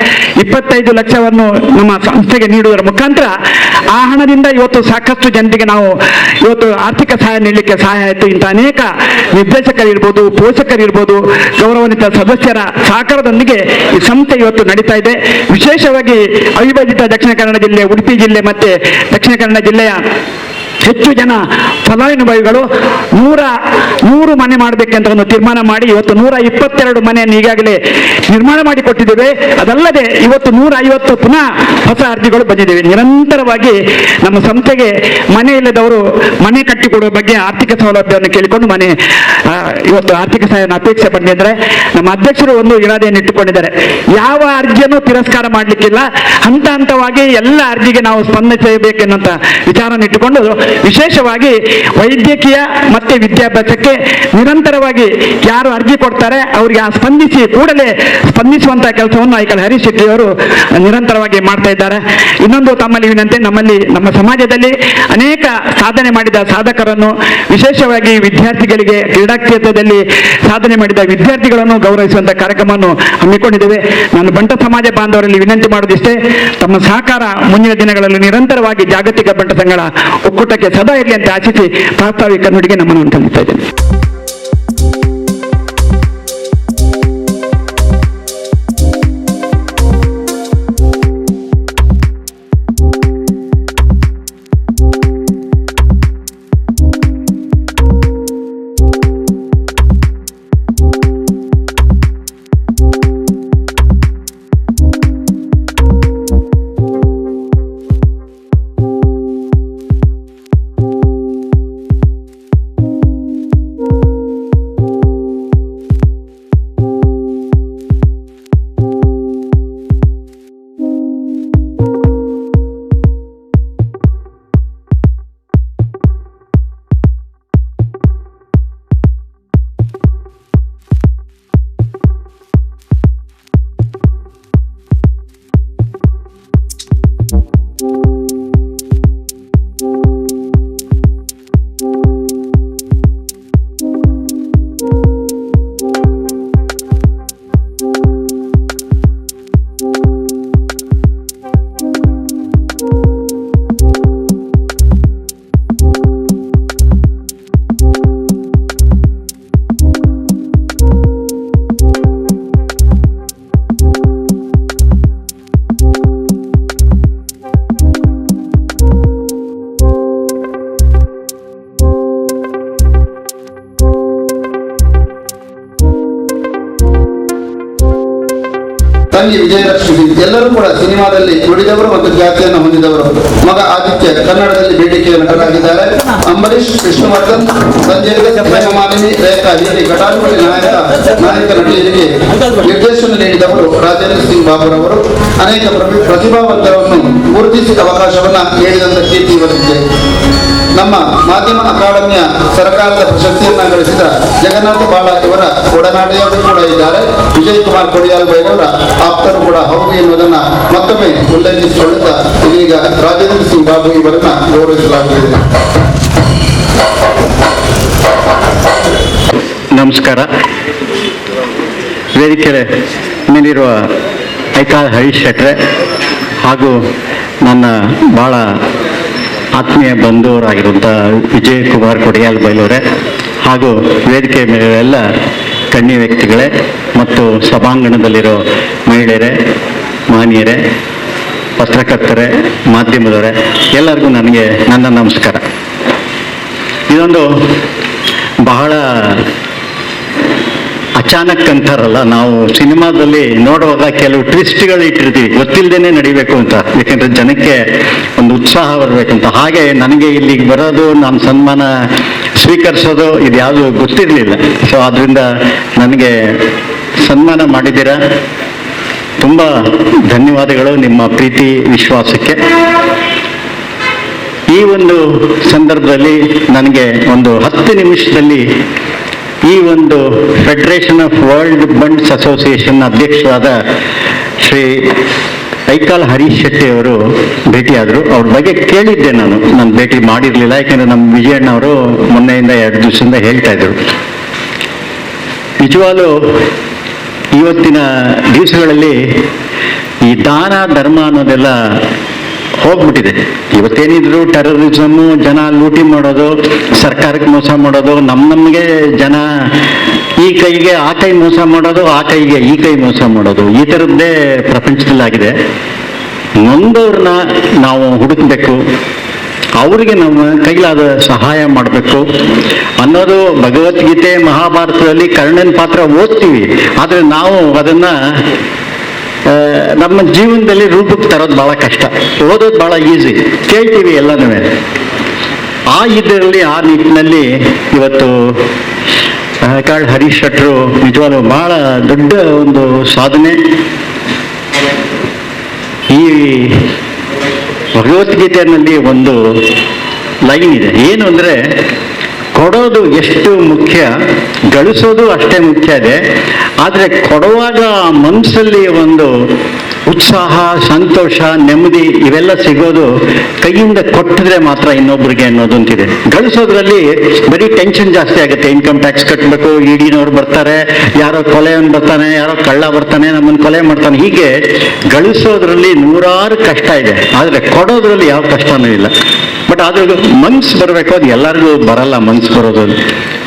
D: 25 ಲಕ್ಷವನ್ನು ನಮ್ಮ ಸಂಸ್ಥೆಗೆ ನೀಡುವುದರ ಮುಖಾಂತರ ಆ ಹಣದಿಂದ ಇವತ್ತು ಸಾಕಷ್ಟು ಜನರಿಗೆ ನಾವು ಇವತ್ತು ಆರ್ಥಿಕ ಸಹಾಯ ನೀಡಲಿಕ್ಕೆ ಸಹಾಯ ಆಯಿತು. ಇಂಥ ಅನೇಕ ನಿರ್ದೇಶಕರಿರ್ಬೋದು, ಪೋಷಕರಿರ್ಬೋದು, ಗೌರವಾನ್ವಿತ ಸದಸ್ಯರ ಸಹಕಾರದೊಂದಿಗೆ ಈ ಸಂಸ್ಥೆ ಇವತ್ತು ನಡೀತಾ ಇದೆ. ವಿಶೇಷವಾಗಿ ಅವಿಭಜಿತ ದಕ್ಷಿಣ ಕನ್ನಡ ಜಿಲ್ಲೆ, ಉಡುಪಿ ಜಿಲ್ಲೆ ಮತ್ತೆ ದಕ್ಷಿಣ ಕನ್ನಡ ಜಿಲ್ಲೆಯ ಹೆಚ್ಚು ಜನ ಫಲಾನುಭವಿಗಳು 100 ಮನೆ ಮಾಡಬೇಕಂತ ಒಂದು ತೀರ್ಮಾನ ಮಾಡಿ ಇವತ್ತು 122 ಮನೆಯನ್ನು ಈಗಾಗಲೇ ನಿರ್ಮಾಣ ಮಾಡಿ ಕೊಟ್ಟಿದ್ದೇವೆ. ಅದಲ್ಲದೆ ಇವತ್ತು 150 ಪುನಃ ಹೊಸ ಅರ್ಜಿಗಳು ಬಂದಿದ್ದೇವೆ. ನಿರಂತರವಾಗಿ ನಮ್ಮ ಸಂಸ್ಥೆಗೆ ಮನೆ ಇಲ್ಲದವರು ಮನೆ ಕಟ್ಟಿಕೊಡುವ ಬಗ್ಗೆ ಆರ್ಥಿಕ ಸೌಲಭ್ಯವನ್ನು ಕೇಳಿಕೊಂಡು ಇವತ್ತು ಆರ್ಥಿಕ ಸಹಾಯವನ್ನು ಅಪೇಕ್ಷೆ ಪಡೆದಿದ್ದಾರೆ. ನಮ್ಮ ಅಧ್ಯಕ್ಷರು ಒಂದು ಇರಾದೆಯನ್ನು ಇಟ್ಟುಕೊಂಡಿದ್ದಾರೆ. ಯಾವ ಅರ್ಜಿಯನ್ನು ತಿರಸ್ಕಾರ ಮಾಡಲಿಕ್ಕಿಲ್ಲ, ಹಂತ ಹಂತವಾಗಿ ಎಲ್ಲ ಅರ್ಜಿಗೆ ನಾವು ಸ್ಪಂದಿಸಬೇಕೆನ್ನುವಂತ ವಿಚಾರವನ್ನು ಇಟ್ಟುಕೊಂಡು ವಿಶೇಷವಾಗಿ ವೈದ್ಯಕೀಯ ಮತ್ತೆ ವಿದ್ಯಾಭ್ಯಾಸಕ್ಕೆ ನಿರಂತರವಾಗಿ ಯಾರು ಅರ್ಜಿ ಕೊಡ್ತಾರೆ ಅವರಿಗೆ ಕೂಡಲೇ ಸ್ಪಂದಿಸುವಂತಹ ಕೆಲಸವನ್ನು ಐಕಲ್ ಹರೀಶ್ ಶೆಟ್ಟಿ ಅವರು ನಿರಂತರವಾಗಿ ಮಾಡ್ತಾ ಇದ್ದಾರೆ. ಇನ್ನೊಂದು ತಮ್ಮಲ್ಲಿ ವಿನಂತಿ, ನಮ್ಮ ಸಮಾಜದಲ್ಲಿ ಅನೇಕ ಸಾಧನೆ ಮಾಡಿದ ಸಾಧಕರನ್ನು, ವಿಶೇಷವಾಗಿ ವಿದ್ಯಾರ್ಥಿಗಳಿಗೆ ಕ್ರೀಡಾ ಕ್ಷೇತ್ರದಲ್ಲಿ ಸಾಧನೆ ಮಾಡಿದ ವಿದ್ಯಾರ್ಥಿಗಳನ್ನು ಗೌರವಿಸುವಂತಹ ಕಾರ್ಯಕ್ರಮವನ್ನು ಹಮ್ಮಿಕೊಂಡಿದ್ದೇವೆ. ನಾನು ಬಂಟ ಸಮಾಜ ಬಾಂಧವರಲ್ಲಿ ವಿನಂತಿ ಮಾಡೋದಿಷ್ಟೇ, ತಮ್ಮ ಸಹಕಾರ ಮುಂದಿನ ದಿನಗಳಲ್ಲಿ ನಿರಂತರವಾಗಿ ಜಾಗತಿಕ ಬಂಟ ಸಂಘಗಳ ಒಕ್ಕೂಟಕ್ಕೆ ಸದಾ ಇರಲಿ ಅಂತ ಆಶಿಸಿ ಪ್ರಾಸ್ತಾವಿಕ ನುಡಿಗೆ ನಮ್ಮನ್ನು ಸಲ್ಲಿಸ್ತಾ ಇದ್ದೇನೆ.
A: ತಂಗಿ ವಿಜಯಲಕ್ಷ್ಮಿ ಎಲ್ಲರೂ ಕೂಡ ಸಿನಿಮಾದಲ್ಲಿ ನುಡಿದವರು ಮತ್ತು ಖ್ಯಾತಿಯನ್ನು ಹೊಂದಿದವರು. ಮಗ ಆದಿತ್ಯ ಕನ್ನಡದಲ್ಲಿ ಬೇಡಿಕೆಯ ನಟರಾಗಿದ್ದಾರೆ. ಅಂಬರೀಶ್, ವಿಷ್ಣುವರ್ಧನ್, ಸಂಜಯ್ ದತ್, ಹೇಮಮಾಲಿನಿ, ರೇಖಾ ಹೀರಿ ಘಟಾನುಘಟಿ ನಾಯಕ ನಟಿಯರಿಗೆ ನಿರ್ದೇಶನ ನೀಡಿದವರು ರಾಜೇಂದ್ರ ಸಿಂಗ್ ಬಾಬುರವರು. ಅನೇಕ ಪ್ರತಿಭಾವಂತರನ್ನು ಗುರುತಿಸಿ ಅವಕಾಶವನ್ನ ನೀಡಿದಂತ ಕೀರ್ತಿ ಇವರಿದೆ. ನಮ್ಮ ಮಾಧ್ಯಮ ಅಕಾಡೆಮಿಯ ಸರ್ಕಾರದ ಪ್ರಶಸ್ತಿಯನ್ನ ಗಳಿಸಿದ ಜಗನ್ನಾಥ ಬಾಳ ಇವರ ಒಡನಾಡಿಯವರು ಕೂಡ ಇದ್ದಾರೆ. ವಿಜಯ್ ಕುಮಾರ್ ಕೊಡಿಯಾಲ್ ಬೈರವರ ಆಪ್ತರು ಕೂಡ ಹೌದು ಎನ್ನುವುದನ್ನ ಮತ್ತೊಮ್ಮೆ ಉಲ್ಲೇಖಿಸಿಕೊಳ್ಳುತ್ತಾ ಇದೀಗ ರಾಜೇಂದ್ರ ಸಿಂಗ್ ಬಾಬು ಇವರನ್ನ ಗೌರವಿಸಲಾಗುತ್ತಿದೆ.
E: ನಮಸ್ಕಾರ. ವೇದಿಕೆ ಮೇಲಿರುವ ಐಕಾಲ್ ಹರೀಶ್ ಶೆಟ್ರೆ ಹಾಗೂ ನನ್ನ ಭಾಳ ಆತ್ಮೀಯ ಬಂಧುವರಾಗಿರುವಂಥ ವಿಜಯ್ ಕುಮಾರ್ ಕೊಡಿಯಾಲ್ ಬೈಲೂರೆ ಹಾಗೂ ವೇದಿಕೆ ಮೇಲೆ ಎಲ್ಲ ಗಣ್ಯ ವ್ಯಕ್ತಿಗಳೇ ಮತ್ತು ಸಭಾಂಗಣದಲ್ಲಿರೋ ಮಹಿಳೆಯರೇ, ಮಾನ್ಯರೇ, ಪತ್ರಕರ್ತರೇ, ಮಾಧ್ಯಮದವರೇ, ಎಲ್ಲರಿಗೂ ನನ್ನ ನಮಸ್ಕಾರ. ಇದೊಂದು ಬಹಳ ಅಚಾನಕ್ ಅಂತಾರಲ್ಲ, ನಾವು ಸಿನಿಮಾದಲ್ಲಿ ನೋಡುವಾಗ ಕೆಲವು ಟ್ವಿಸ್ಟ್ಗಳು ಇಟ್ಟಿರ್ತೀವಿ, ಗೊತ್ತಿಲ್ಲದೇನೆ ನಡಿಬೇಕು ಅಂತ, ಯಾಕಂದ್ರೆ ಜನಕ್ಕೆ ಒಂದು ಉತ್ಸಾಹ ಬರಬೇಕಂತ. ಹಾಗೆ ನನಗೆ ಇಲ್ಲಿಗೆ ಬರೋದು, ನಾನು ಸನ್ಮಾನ ಸ್ವೀಕರಿಸೋದು ಇದು ಯಾವುದು ಗೊತ್ತಿರಲಿಲ್ಲ. ಸೊ ಅದರಿಂದ ನನಗೆ ಸನ್ಮಾನ ಮಾಡಿದ್ದೀರಾ, ತುಂಬ ಧನ್ಯವಾದಗಳು ನಿಮ್ಮ ಪ್ರೀತಿ ವಿಶ್ವಾಸಕ್ಕೆ. ಈ ಒಂದು ಸಂದರ್ಭದಲ್ಲಿ ನನಗೆ ಒಂದು 10 ನಿಮಿಷದಲ್ಲಿ ಈ ಒಂದು federation of world Bunts association ಅಧ್ಯಕ್ಷರಾದ ಶ್ರೀ ಐಕಾಲ್ ಹರೀಶ್ ಶೆಟ್ಟಿ ಅವರು ಭೇಟಿಯಾದರು. ಅವ್ರ ಬಗ್ಗೆ ಕೇಳಿದ್ದೆ, ನಾನು ಭೇಟಿ ಮಾಡಿರಲಿಲ್ಲ, ಯಾಕೆಂದರೆ ನಮ್ಮ ವಿಜಯಣ್ಣವರು ಮೊನ್ನೆಯಿಂದ 2 ದಿವಸದಿಂದ ಹೇಳ್ತಾ ಇದ್ರು. ನಿಜವಾಗ್ಲೂ ಇವತ್ತಿನ ದಿವಸಗಳಲ್ಲಿ ಈ ದಾನ ಧರ್ಮ ಅನ್ನೋದೆಲ್ಲ ಹೋಗ್ಬಿಟ್ಟಿದೆ. ಇವತ್ತೇನಿದ್ರು ಟೆರರಿಸಮು, ಜನ ಲೂಟಿ ಮಾಡೋದು, ಸರ್ಕಾರಕ್ಕೆ ಮೋಸ ಮಾಡೋದು, ನಮಗೆ ಜನ ಈ ಕೈಗೆ ಆ ಕೈ ಮೋಸ ಮಾಡೋದು, ಆ ಕೈಗೆ ಈ ಕೈ ಮೋಸ ಮಾಡೋದು, ಈ ಥರದ್ದೇ ಪ್ರಪಂಚದಲ್ಲಾಗಿದೆ. ನೊಂದವ್ರನ್ನ ನಾವು ಹುಡುಕಬೇಕು, ಅವರಿಗೆ ನಮ್ಮ ಕೈಲಾದ ಸಹಾಯ ಮಾಡಬೇಕು ಅನ್ನೋದು. ಭಗವದ್ಗೀತೆ ಮಹಾಭಾರತದಲ್ಲಿ ಕರ್ಣನ ಪಾತ್ರ ಓದ್ತೀವಿ, ಆದರೆ ನಾವು ಅದನ್ನು ನಮ್ಮ ಜೀವನದಲ್ಲಿ ರೂಪಕ್ಕೆ ತರೋದು ಭಾಳ ಕಷ್ಟ. ಓದೋದು ಭಾಳ ಈಸಿ, ಕೇಳ್ತೀವಿ ಎಲ್ಲನೂ. ಆ ಇದರಲ್ಲಿ, ಆ ನಿಟ್ಟಿನಲ್ಲಿ ಇವತ್ತು ಐಕಾಲ್ ಹರೀಶ್ ಶೆಟ್ಟರು ನಿಜವಾಗ್ಲೂ ಭಾಳ ದೊಡ್ಡ ಒಂದು ಸಾಧನೆ. ಈ ಭಗವದ್ಗೀತೆಯಲ್ಲಿ ಒಂದು ಲೈನ್ ಇದೆ, ಏನು ಅಂದರೆ ಕೊಡೋದು ಎಷ್ಟು ಮುಖ್ಯ, ಗಳಿಸೋದು ಅಷ್ಟೇ ಮುಖ್ಯ ಇದೆ. ಆದರೆ ಕೊಡುವಾಗ ಮನಸ್ಸಲ್ಲಿ ಒಂದು ಉತ್ಸಾಹ, ಸಂತೋಷ, ನೆಮ್ಮದಿ ಇವೆಲ್ಲ ಸಿಗೋದು ಕೈಯಿಂದ ಕೊಟ್ಟಿದ್ರೆ ಮಾತ್ರ ಇನ್ನೊಬ್ರಿಗೆ ಅನ್ನೋದಂತಿದೆ. ಗಳಿಸೋದ್ರಲ್ಲಿ ಬರೀ ಟೆನ್ಷನ್ ಜಾಸ್ತಿ ಆಗುತ್ತೆ. ಇನ್ಕಮ್ ಟ್ಯಾಕ್ಸ್ ಕಟ್ಟಬೇಕು, ಇಡಿನವ್ರು ಬರ್ತಾರೆ, ಯಾರೋ ಕೊಲೆಯವನು ಬರ್ತಾನೆ, ಯಾರೋ ಕಳ್ಳ ಬರ್ತಾನೆ, ನಮ್ಮನ್ನು ಕೊಲೆ ಮಾಡ್ತಾನೆ. ಹೀಗೆ ಗಳಿಸೋದ್ರಲ್ಲಿ ನೂರಾರು ಕಷ್ಟ ಇದೆ, ಆದರೆ ಕೊಡೋದ್ರಲ್ಲಿ ಯಾವ ಕಷ್ಟನೂ ಇಲ್ಲ. ಬಟ್ ಅದ್ರ ಮನ್ಸು ಬರಬೇಕು, ಅದು ಎಲ್ಲರಿಗೂ ಬರಲ್ಲ ಮನ್ಸು ಬರೋದು.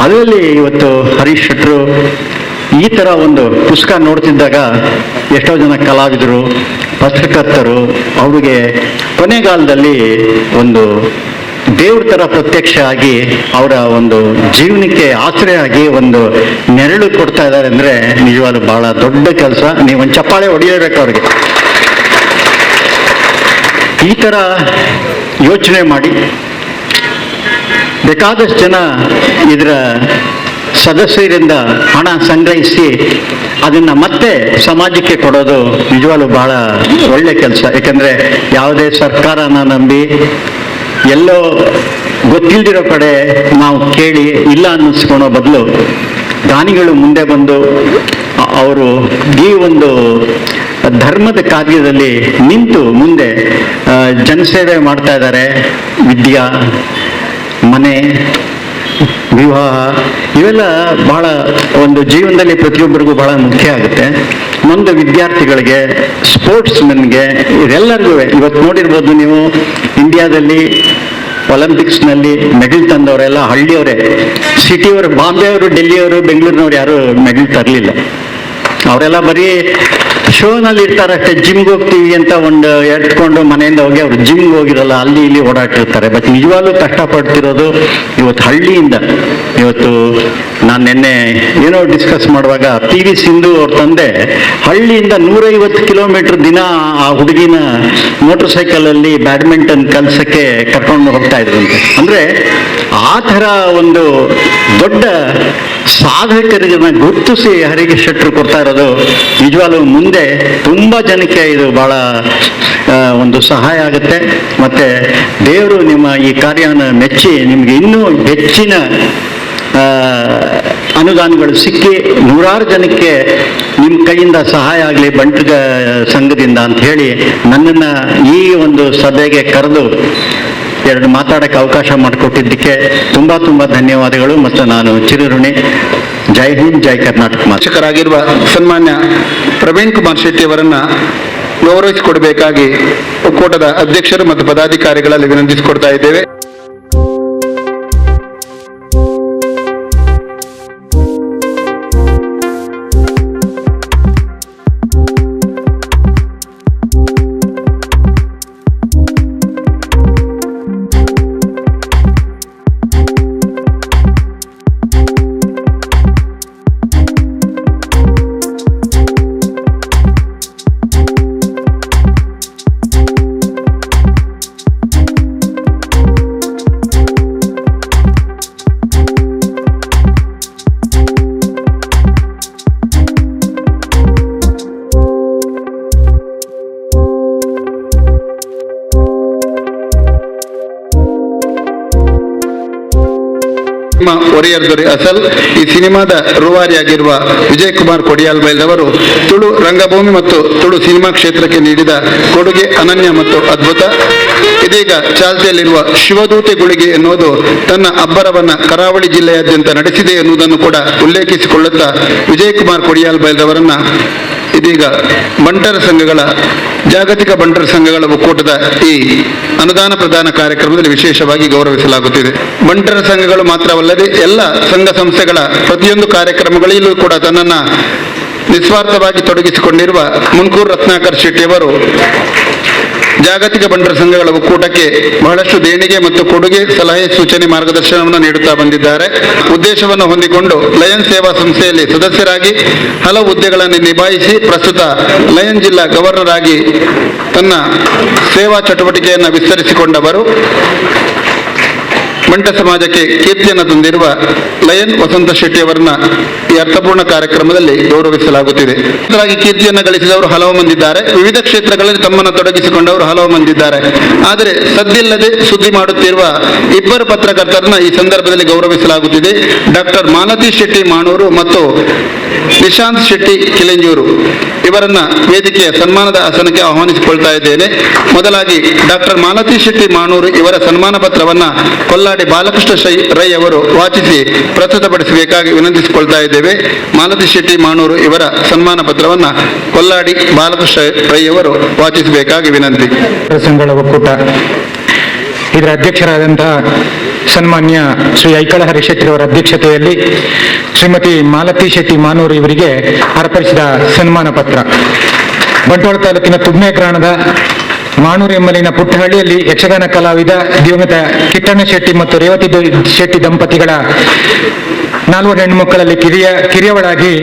E: ಅದರಲ್ಲಿ ಇವತ್ತು ಹರೀಶ್ ಶೆಟ್ಟರು ಈ ಥರ ಒಂದು ಪುಸ್ತಕ ನೋಡ್ತಿದ್ದಾಗ ಎಷ್ಟೋ ಜನ ಕಲಾವಿದರು, ಪತ್ರಕರ್ತರು ಅವ್ರಿಗೆ ಕೊನೆಗಾಲದಲ್ಲಿ ಒಂದು ದೇವ್ರ ಥರ ಪ್ರತ್ಯಕ್ಷ ಆಗಿ ಅವರ ಒಂದು ಜೀವನಕ್ಕೆ ಆಶ್ರಯ ಆಗಿ ಒಂದು ನೆರಳು ಕೊಡ್ತಾ ಇದ್ದಾರೆ ಅಂದರೆ ನಿಜವಾಗ್ಲೂ ಭಾಳ ದೊಡ್ಡ ಕೆಲಸ. ನೀವು ಒಂದು ಚಪ್ಪಾಳೆ ಹೊಡೆಯಬೇಕು ಅವ್ರಿಗೆ. ಈ ಥರ ಯೋಚನೆ ಮಾಡಿ ಬೇಕಾದಷ್ಟು ಜನ ಇದರ ಸದಸ್ಯರಿಂದ ಹಣ ಸಂಗ್ರಹಿಸಿ ಅದನ್ನು ಮತ್ತೆ ಸಮಾಜಕ್ಕೆ ಕೊಡೋದು ನಿಜವಾಗ್ಲೂ ಬಹಳ ಒಳ್ಳೆ ಕೆಲಸ. ಯಾಕಂದರೆ ಯಾವುದೇ ಸರ್ಕಾರನ ನಂಬಿ ಎಲ್ಲೋ ಗೊತ್ತಿಲ್ದಿರೋ ಕಡೆ ನಾವು ಕೇಳಿ ಇಲ್ಲ ಅನ್ನಿಸ್ಕೊಳೋ ಬದಲು ದಾನಿಗಳು ಮುಂದೆ ಬಂದು ಅವರು ಈ ಒಂದು ಧರ್ಮದ ಕಾರ್ಯದಲ್ಲಿ ನಿಂತು ಮುಂದೆ ಜನಸೇವೆ ಮಾಡ್ತಾ ಇದ್ದಾರೆ. ವಿದ್ಯಾ, ಮನೆ, ವಿವಾಹ ಇವೆಲ್ಲ ಬಹಳ ಒಂದು ಜೀವನದಲ್ಲಿ ಪ್ರತಿಯೊಬ್ಬರಿಗೂ ಬಹಳ ಮುಖ್ಯ ಆಗುತ್ತೆ. ಒಂದು ವಿದ್ಯಾರ್ಥಿಗಳಿಗೆ, ಸ್ಪೋರ್ಟ್ಸ್ ಮೆನ್ಗೆ, ಇದೆಲ್ಲರಿಗೂ ಇವತ್ತು ನೋಡಿರ್ಬೋದು ನೀವು, ಇಂಡಿಯಾದಲ್ಲಿ ಒಲಿಂಪಿಕ್ಸ್ನಲ್ಲಿ ಮೆಡಲ್ ತಂದವರೆಲ್ಲ ಹಳ್ಳಿಯವರೇ. ಸಿಟಿಯವರು, ಬಾಂಬೆಯವರು, ಡೆಲ್ಲಿಯವರು, ಬೆಂಗಳೂರಿನವ್ರು ಯಾರು ಮೆಡಲ್ ತರಲಿಲ್ಲ. ಅವರೆಲ್ಲ ಬರೀ ಶೋನಲ್ಲಿ ಇರ್ತಾರೆ ಅಷ್ಟೇ. ಜಿಮ್ಗೆ ಹೋಗ್ತೀವಿ ಅಂತ ಒಂದು ಎತ್ಕೊಂಡು ಮನೆಯಿಂದ ಹೋಗಿ ಅವರು ಜಿಮ್ಗೆ ಹೋಗಿರಲ್ಲ, ಅಲ್ಲಿ ಇಲ್ಲಿ ಓಡಾಡ್ತಿರ್ತಾರೆ. ಬಟ್ ನಿಜವಾಗ್ಲೂ ಕಷ್ಟಪಡ್ತಿರೋದು ಇವತ್ತು ಹಳ್ಳಿಯಿಂದ. ಇವತ್ತು ನಾನು ನಿನ್ನೆ ಏನೋ ಡಿಸ್ಕಸ್ ಮಾಡುವಾಗ PV ಸಿಂಧು ಅವ್ರ ತಂದೆ ಹಳ್ಳಿಯಿಂದ 150 ಕಿಲೋಮೀಟರ್ ದಿನ ಆ ಹುಡುಗಿನ ಮೋಟರ್ ಸೈಕಲಲ್ಲಿ ಬ್ಯಾಡ್ಮಿಂಟನ್ ಕಲ್ಸಕ್ಕೆ ಕರ್ಕೊಂಡು ಹೋಗ್ತಾ ಇದ್ರಂತೆ. ಅಂದರೆ ಆ ಥರ ಒಂದು ದೊಡ್ಡ ಸಾಧಕರನ್ನ ಗುರುತಿಸಿ ಹರೀಶ್ ಶೆಟ್ಟರು ಕೊಡ್ತಾ ಇರೋದು ನಿಜವಾಗ್ಲೂ ಮುಂದೆ ತುಂಬ ಜನಕ್ಕೆ ಇದು ಭಾಳ ಒಂದು ಸಹಾಯ ಆಗುತ್ತೆ. ಮತ್ತು ದೇವರು ನಿಮ್ಮ ಈ ಕಾರ್ಯವನ್ನು ಮೆಚ್ಚಿ ನಿಮಗೆ ಇನ್ನೂ ಹೆಚ್ಚಿನ ಅನುದಾನಗಳು ಸಿಕ್ಕಿ ನೂರಾರು ಜನಕ್ಕೆ ನಿಮ್ಮ ಕೈಯಿಂದ ಸಹಾಯ ಆಗಲಿ ಬಂಟಗ ಸಂಘದಿಂದ ಅಂತ ಹೇಳಿ ನನ್ನನ್ನು ಈ ಒಂದು ಸಭೆಗೆ ಕರೆದು ಎರಡು ಮಾತಾಡೋಕ್ಕೆ ಅವಕಾಶ ಮಾಡಿಕೊಟ್ಟಿದ್ದಕ್ಕೆ ತುಂಬ ತುಂಬ ಧನ್ಯವಾದಗಳು ಮತ್ತು ನಾನು ಚಿರಋಣಿ. ಜೈ ಹಿಂದ್, ಜೈ ಕರ್ನಾಟಕ.
A: ಶಿಕ್ಷಕರಾಗಿರುವ ಸನ್ಮಾನ್ಯ ಪ್ರವೀಣ್ ಕುಮಾರ್ ಶೆಟ್ಟಿ ಅವರನ್ನು ಗೌರವಿಸಿಕೊಡಬೇಕಾಗಿ ಒಕ್ಕೂಟದ ಅಧ್ಯಕ್ಷರು ಮತ್ತು ಪದಾಧಿಕಾರಿಗಳಲ್ಲಿ ವಿನಂತಿಸಿಕೊಡ್ತಾ ಇದ್ದೇವೆ. ಸಿನಿಮಾ ಒರಿಯರ್ ದೊರೆ ಅಸಲ್. ಈ ಸಿನಿಮಾದ ರೂವಾರಿಯಾಗಿರುವ ವಿಜಯ್ ಕುಮಾರ್ ಕೊಡಿಯಾಲ್ ಬೈಲ್ ಅವರು ತುಳು ರಂಗಭೂಮಿ ಮತ್ತು ತುಳು ಸಿನಿಮಾ ಕ್ಷೇತ್ರಕ್ಕೆ ನೀಡಿದ ಕೊಡುಗೆ ಅನನ್ಯ ಮತ್ತು ಅದ್ಭುತ. ಇದೀಗ ಚಾಲ್ತಿಯಲ್ಲಿರುವ ಶಿವದೂತೆ ಗುಳಿಗೆ ಎನ್ನುವುದು ತನ್ನ ಅಬ್ಬರವನ್ನ ಕರಾವಳಿ ಜಿಲ್ಲೆಯಾದ್ಯಂತ ನಡೆಸಿದೆ ಎನ್ನುವುದನ್ನು ಕೂಡ ಉಲ್ಲೇಖಿಸಿಕೊಳ್ಳುತ್ತಾ ವಿಜಯ್ ಕುಮಾರ್ ಕೊಡಿಯಾಲ್ ಬೈಲ್ ಅವರನ್ನ ಇದೀಗ ಬಂಟರ ಸಂಘಗಳ ಜಾಗತಿಕ ಬಂಟರ ಸಂಘಗಳ ಒಕ್ಕೂಟದ ಈ ಅನುದಾನ ಪ್ರದಾನ ಕಾರ್ಯಕ್ರಮದಲ್ಲಿ ವಿಶೇಷವಾಗಿ ಗೌರವಿಸಲಾಗುತ್ತಿದೆ. ಬಂಟರ ಸಂಘಗಳು ಮಾತ್ರವಲ್ಲದೆ ಎಲ್ಲ ಸಂಘ ಸಂಸ್ಥೆಗಳ ಪ್ರತಿಯೊಂದು ಕಾರ್ಯಕ್ರಮಗಳಲ್ಲೂ ಕೂಡ ತನ್ನನ್ನು ನಿಸ್ವಾರ್ಥವಾಗಿ ತೊಡಗಿಸಿಕೊಂಡಿರುವ ಮುನ್ಕೂರ್ ರತ್ನಾಕರ್ ಶೆಟ್ಟಿಯವರು ಜಾಗತಿಕ ಬಂಟರ ಸಂಘಗಳ ಒಕ್ಕೂಟಕ್ಕೆ ಬಹಳಷ್ಟು ದೇಣಿಗೆ ಮತ್ತು ಕೊಡುಗೆ, ಸಲಹೆ, ಸೂಚನೆ, ಮಾರ್ಗದರ್ಶನವನ್ನು ನೀಡುತ್ತಾ ಬಂದಿದ್ದಾರೆ. ಉದ್ದೇಶವನ್ನು ಹೊಂದಿಕೊಂಡು ಲಯನ್ ಸೇವಾ ಸಂಸ್ಥೆಯಲ್ಲಿ ಸದಸ್ಯರಾಗಿ ಹಲವು ಹುದ್ದೆಗಳನ್ನು ನಿಭಾಯಿಸಿ ಪ್ರಸ್ತುತ ಲಯನ್ ಜಿಲ್ಲಾ ಗವರ್ನರ್ ಆಗಿ ತನ್ನ ಸೇವಾ ಚಟುವಟಿಕೆಯನ್ನು ವಿಸ್ತರಿಸಿಕೊಂಡವರು. ಬಂಟ ಸಮಾಜಕ್ಕೆ ಕೀರ್ತಿಯನ್ನು ತಂದಿರುವ ಲಯನ್ ವಸಂತ ಶೆಟ್ಟಿ ಅವರನ್ನ ಈ ಅರ್ಥಪೂರ್ಣ ಕಾರ್ಯಕ್ರಮದಲ್ಲಿ ಗೌರವಿಸಲಾಗುತ್ತಿದೆ. ಕೀರ್ತಿಯನ್ನು ಗಳಿಸಿದವರು ಹಲವು ಮಂದಿದ್ದಾರೆ, ವಿವಿಧ ಕ್ಷೇತ್ರಗಳಲ್ಲಿ ತಮ್ಮನ್ನು ತೊಡಗಿಸಿಕೊಂಡವರು ಹಲವು ಮಂದಿದ್ದಾರೆ. ಆದರೆ ಸದ್ದಿಲ್ಲದೆ ಸುದ್ದಿ ಮಾಡುತ್ತಿರುವ ಇಬ್ಬರು ಪತ್ರಕರ್ತರನ್ನ ಈ ಸಂದರ್ಭದಲ್ಲಿ ಗೌರವಿಸಲಾಗುತ್ತಿದೆ. ಡಾಕ್ಟರ್ ಮಾಲತಿ ಶೆಟ್ಟಿ ಮಾಣೂರು ಮತ್ತು ನಿಶಾಂತ್ ಶೆಟ್ಟಿ ಕಿಲೆಂಜೂರು ಇವರನ್ನ ವೇದಿಕೆಯ ಸನ್ಮಾನದ ಆಸನಕ್ಕೆ ಆಹ್ವಾನಿಸಿಕೊಳ್ತಾ ಇದ್ದೇನೆ. ಮೊದಲಾಗಿ ಡಾಕ್ಟರ್ ಮಾಲತಿ ಶೆಟ್ಟಿ ಮಾಣೂರು ಇವರ ಸನ್ಮಾನ ಪತ್ರವನ್ನ ಕೊಲ್ಲಾಡಿ ಬಾಲಕೃಷ್ಣ ರೈ ಅವರು ವಾಚಿಸಿ ಪ್ರಸ್ತುತಪಡಿಸಬೇಕಾಗಿ ವಿನಂತಿಸಿಕೊಳ್ತಾ ಇದ್ದೇವೆ. ಮಾಲತಿ ಶೆಟ್ಟಿ ಮಾಣೂರು ಇವರ ಸನ್ಮಾನ ಪತ್ರವನ್ನ ಕೊಲ್ಲಾಡಿ ಬಾಲಕೃಷ್ಣ ರೈ ಅವರು ವಾಚಿಸಬೇಕಾಗಿ ವಿನಂತಿ.
F: ಸಂಘಗಳ ಒಕ್ಕೂಟ ಇದರ ಅಧ್ಯಕ್ಷರಾದಂತಹ ಸನ್ಮಾನ್ಯ ಶ್ರೀ ಐಕಳ ಹರಿಶೆಟ್ಟಿ ಅವರ ಅಧ್ಯಕ್ಷತೆಯಲ್ಲಿ ಶ್ರೀಮತಿ ಮಾಲತಿ ಶೆಟ್ಟಿ ಮಾನೂರು ಇವರಿಗೆ ಅರ್ಪಿಸಿದ ಸನ್ಮಾನ ಪತ್ರ. ಬಂಟ್ವಾಳ ತಾಲೂಕಿನ ತುಗ್ನೆ ಗ್ರಾಮದ ಮಾಣೂರು ಎಂಬಲಿನ ಪುಟ್ಟಹಳ್ಳಿಯಲ್ಲಿ ಯಕ್ಷಗಾನ ಕಲಾವಿದ ದಿವಂಗತ ಕಿಟ್ಟಣ್ಣ ಶೆಟ್ಟಿ ಮತ್ತು ರೇವತಿ ಶೆಟ್ಟಿ ದಂಪತಿಗಳ 4 ಹೆಣ್ಣುಮಕ್ಕಳಲ್ಲಿ ಕಿರಿಯವಳಾಗಿ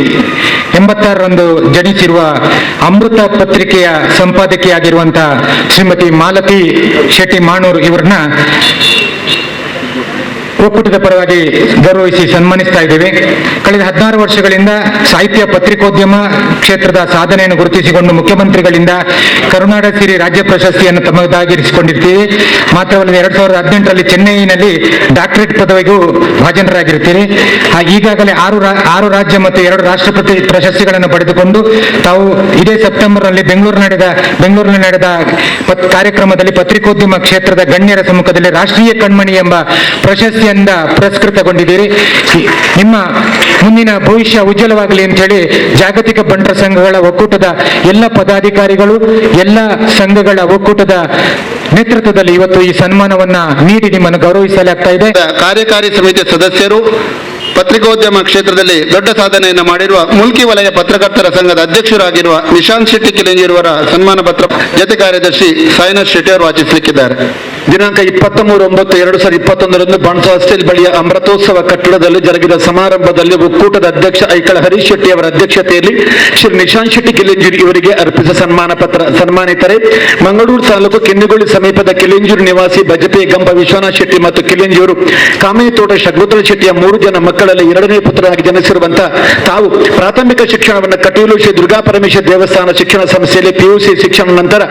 F: 86ರಂದು ಜನಿಸಿರುವ ಅಮೃತ ಪತ್ರಿಕೆಯ ಸಂಪಾದಕಿಯಾಗಿರುವಂತಹ ಶ್ರೀಮತಿ ಮಾಲತಿ ಶೆಟ್ಟಿ ಮಾಣೂರು ಇವರನ್ನ ಒಕ್ಕೂಟದ ಪರವಾಗಿ ಗೌರವಿಸಿ ಸನ್ಮಾನಿಸ್ತಾ ಇದ್ದೇವೆ. ಕಳೆದ 16 ವರ್ಷಗಳಿಂದ ಸಾಹಿತ್ಯ ಪತ್ರಿಕೋದ್ಯಮ ಕ್ಷೇತ್ರದ ಸಾಧನೆಯನ್ನು ಗುರುತಿಸಿಕೊಂಡು ಮುಖ್ಯಮಂತ್ರಿಗಳಿಂದ ಕರುನಾಡ ಸಿರಿ ರಾಜ್ಯ ಪ್ರಶಸ್ತಿಯನ್ನು ತಮ್ಮದಾಗಿರಿಸಿಕೊಂಡಿರ್ತೀವಿ. ಮಾತ್ರವಲ್ಲದೆ 2018ರಲ್ಲಿ ಚೆನ್ನೈನಲ್ಲಿ ಡಾಕ್ಟರೇಟ್ ಪದವಿಗೂ ಭಾಜನರಾಗಿರ್ತೀರಿ. ಈಗಾಗಲೇ 6 ರಾಜ್ಯ ಮತ್ತು 2 ರಾಷ್ಟ್ರಪತಿ ಪ್ರಶಸ್ತಿಗಳನ್ನು ಪಡೆದುಕೊಂಡು ತಾವು ಇದೇ ಸೆಪ್ಟೆಂಬರ್ನಲ್ಲಿ ಬೆಂಗಳೂರಿನಲ್ಲಿ ನಡೆದ ಕಾರ್ಯಕ್ರಮದಲ್ಲಿ ಪತ್ರಿಕೋದ್ಯಮ ಕ್ಷೇತ್ರದ ಗಣ್ಯರ ಸಮ್ಮುಖದಲ್ಲಿ ರಾಷ್ಟ್ರೀಯ ಕಣ್ಮಣಿ ಎಂಬ ಪ್ರಶಸ್ತಿಯಿಂದ ಪುರಸ್ಕೃತಗೊಂಡಿದ್ದೀರಿ. ನಿಮ್ಮ ಮುಂದಿನ ಭವಿಷ್ಯ ಉಜ್ವಲವಾಗಲಿ ಅಂತ ಹೇಳಿ ಜಾಗತಿಕ ಬಂಟರ ಸಂಘಗಳ ಒಕ್ಕೂಟದ ಎಲ್ಲ ಪದಾಧಿಕಾರಿಗಳು, ಎಲ್ಲ ಸಂಘಗಳ ಒಕ್ಕೂಟದ ನೇತೃತ್ವದಲ್ಲಿ ಇವತ್ತು ಈ ಸನ್ಮಾನವನ್ನ ನೀಡಿ ನಿಮ್ಮನ್ನು ಗೌರವಿಸಲಾಗ್ತಾ ಇದೆ.
A: ಕಾರ್ಯಕಾರಿ ಸಮಿತಿಯ ಸದಸ್ಯರು, ಪತ್ರಿಕೋದ್ಯಮ ಕ್ಷೇತ್ರದಲ್ಲಿ ದೊಡ್ಡ ಸಾಧನೆಯನ್ನು ಮಾಡಿರುವ ಮುಲ್ಕಿ ವಲಯ ಪತ್ರಕರ್ತರ ಸಂಘದ ಅಧ್ಯಕ್ಷರಾಗಿರುವ ನಿಶಾಂತ್ ಶೆಟ್ಟಿ ಕಿಲೆಂಜೂರವರ ಸನ್ಮಾನ ಪತ್ರ ಜತೆ ಕಾರ್ಯದರ್ಶಿ ಸಾಯಿನಾಥ್ ಶೆಟ್ಟಿ ಅವರು ವಾಚಿಸಲಿಕ್ಕಿದ್ದಾರೆ.
G: ದಿನಾಂಕ 23/9/2021 ಬಾಣಸ ಹಾಸ್ಟೆಲ್ ಬಳಿಯ ಅಮೃತೋತ್ಸವ ಕಟ್ಟಡದಲ್ಲಿ ಜರುಗಿದ ಸಮಾರಂಭದಲ್ಲಿ ಒಕ್ಕೂಟದ ಅಧ್ಯಕ್ಷ ಐಕಳ ಹರೀಶ್ ಶೆಟ್ಟಿ ಅವರ ಅಧ್ಯಕ್ಷತೆಯಲ್ಲಿ ಶ್ರೀ ನಿಶಾಂತ್ ಶೆಟ್ಟಿ ಕಿಲೆಂಜೂರು ಇವರಿಗೆ ಅರ್ಪಿಸಿದ ಸನ್ಮಾನ ಪತ್ರ. ಸನ್ಮಾನಿತರೆ ಮಂಗಳೂರು ತಾಲೂಕು ಕೆನ್ನಿಗೋಳಿ ಸಮೀಪದ ಕಿಲೆಂಜೂರು ನಿವಾಸಿ ಬಜಪೆ ಗಂಪ ವಿಶ್ವನಾಥ್ ಶೆಟ್ಟಿ ಮತ್ತು ಕಿಲೆಂಜೂರು ಕಾಮೇತೋಟ ಶಗುತ್ತಲ ಶೆಟ್ಟಿಯ 3 ಜನ ಮಕ್ಕಳಲ್ಲಿ 2ನೇ ಪುತ್ರರಾಗಿ ಜನಿಸಿರುವಂತಹ ತಾವು ಪ್ರಾಥಮಿಕ ಶಿಕ್ಷಣವನ್ನು ಕಟೀಲು ಶ್ರೀ ದುರ್ಗಾ ಪರಮೇಶ್ವರ ದೇವಸ್ಥಾನ ಶಿಕ್ಷಣ ಸಂಸ್ಥೆಯಲ್ಲಿ PUC ಶಿಕ್ಷಣ ನಂತರ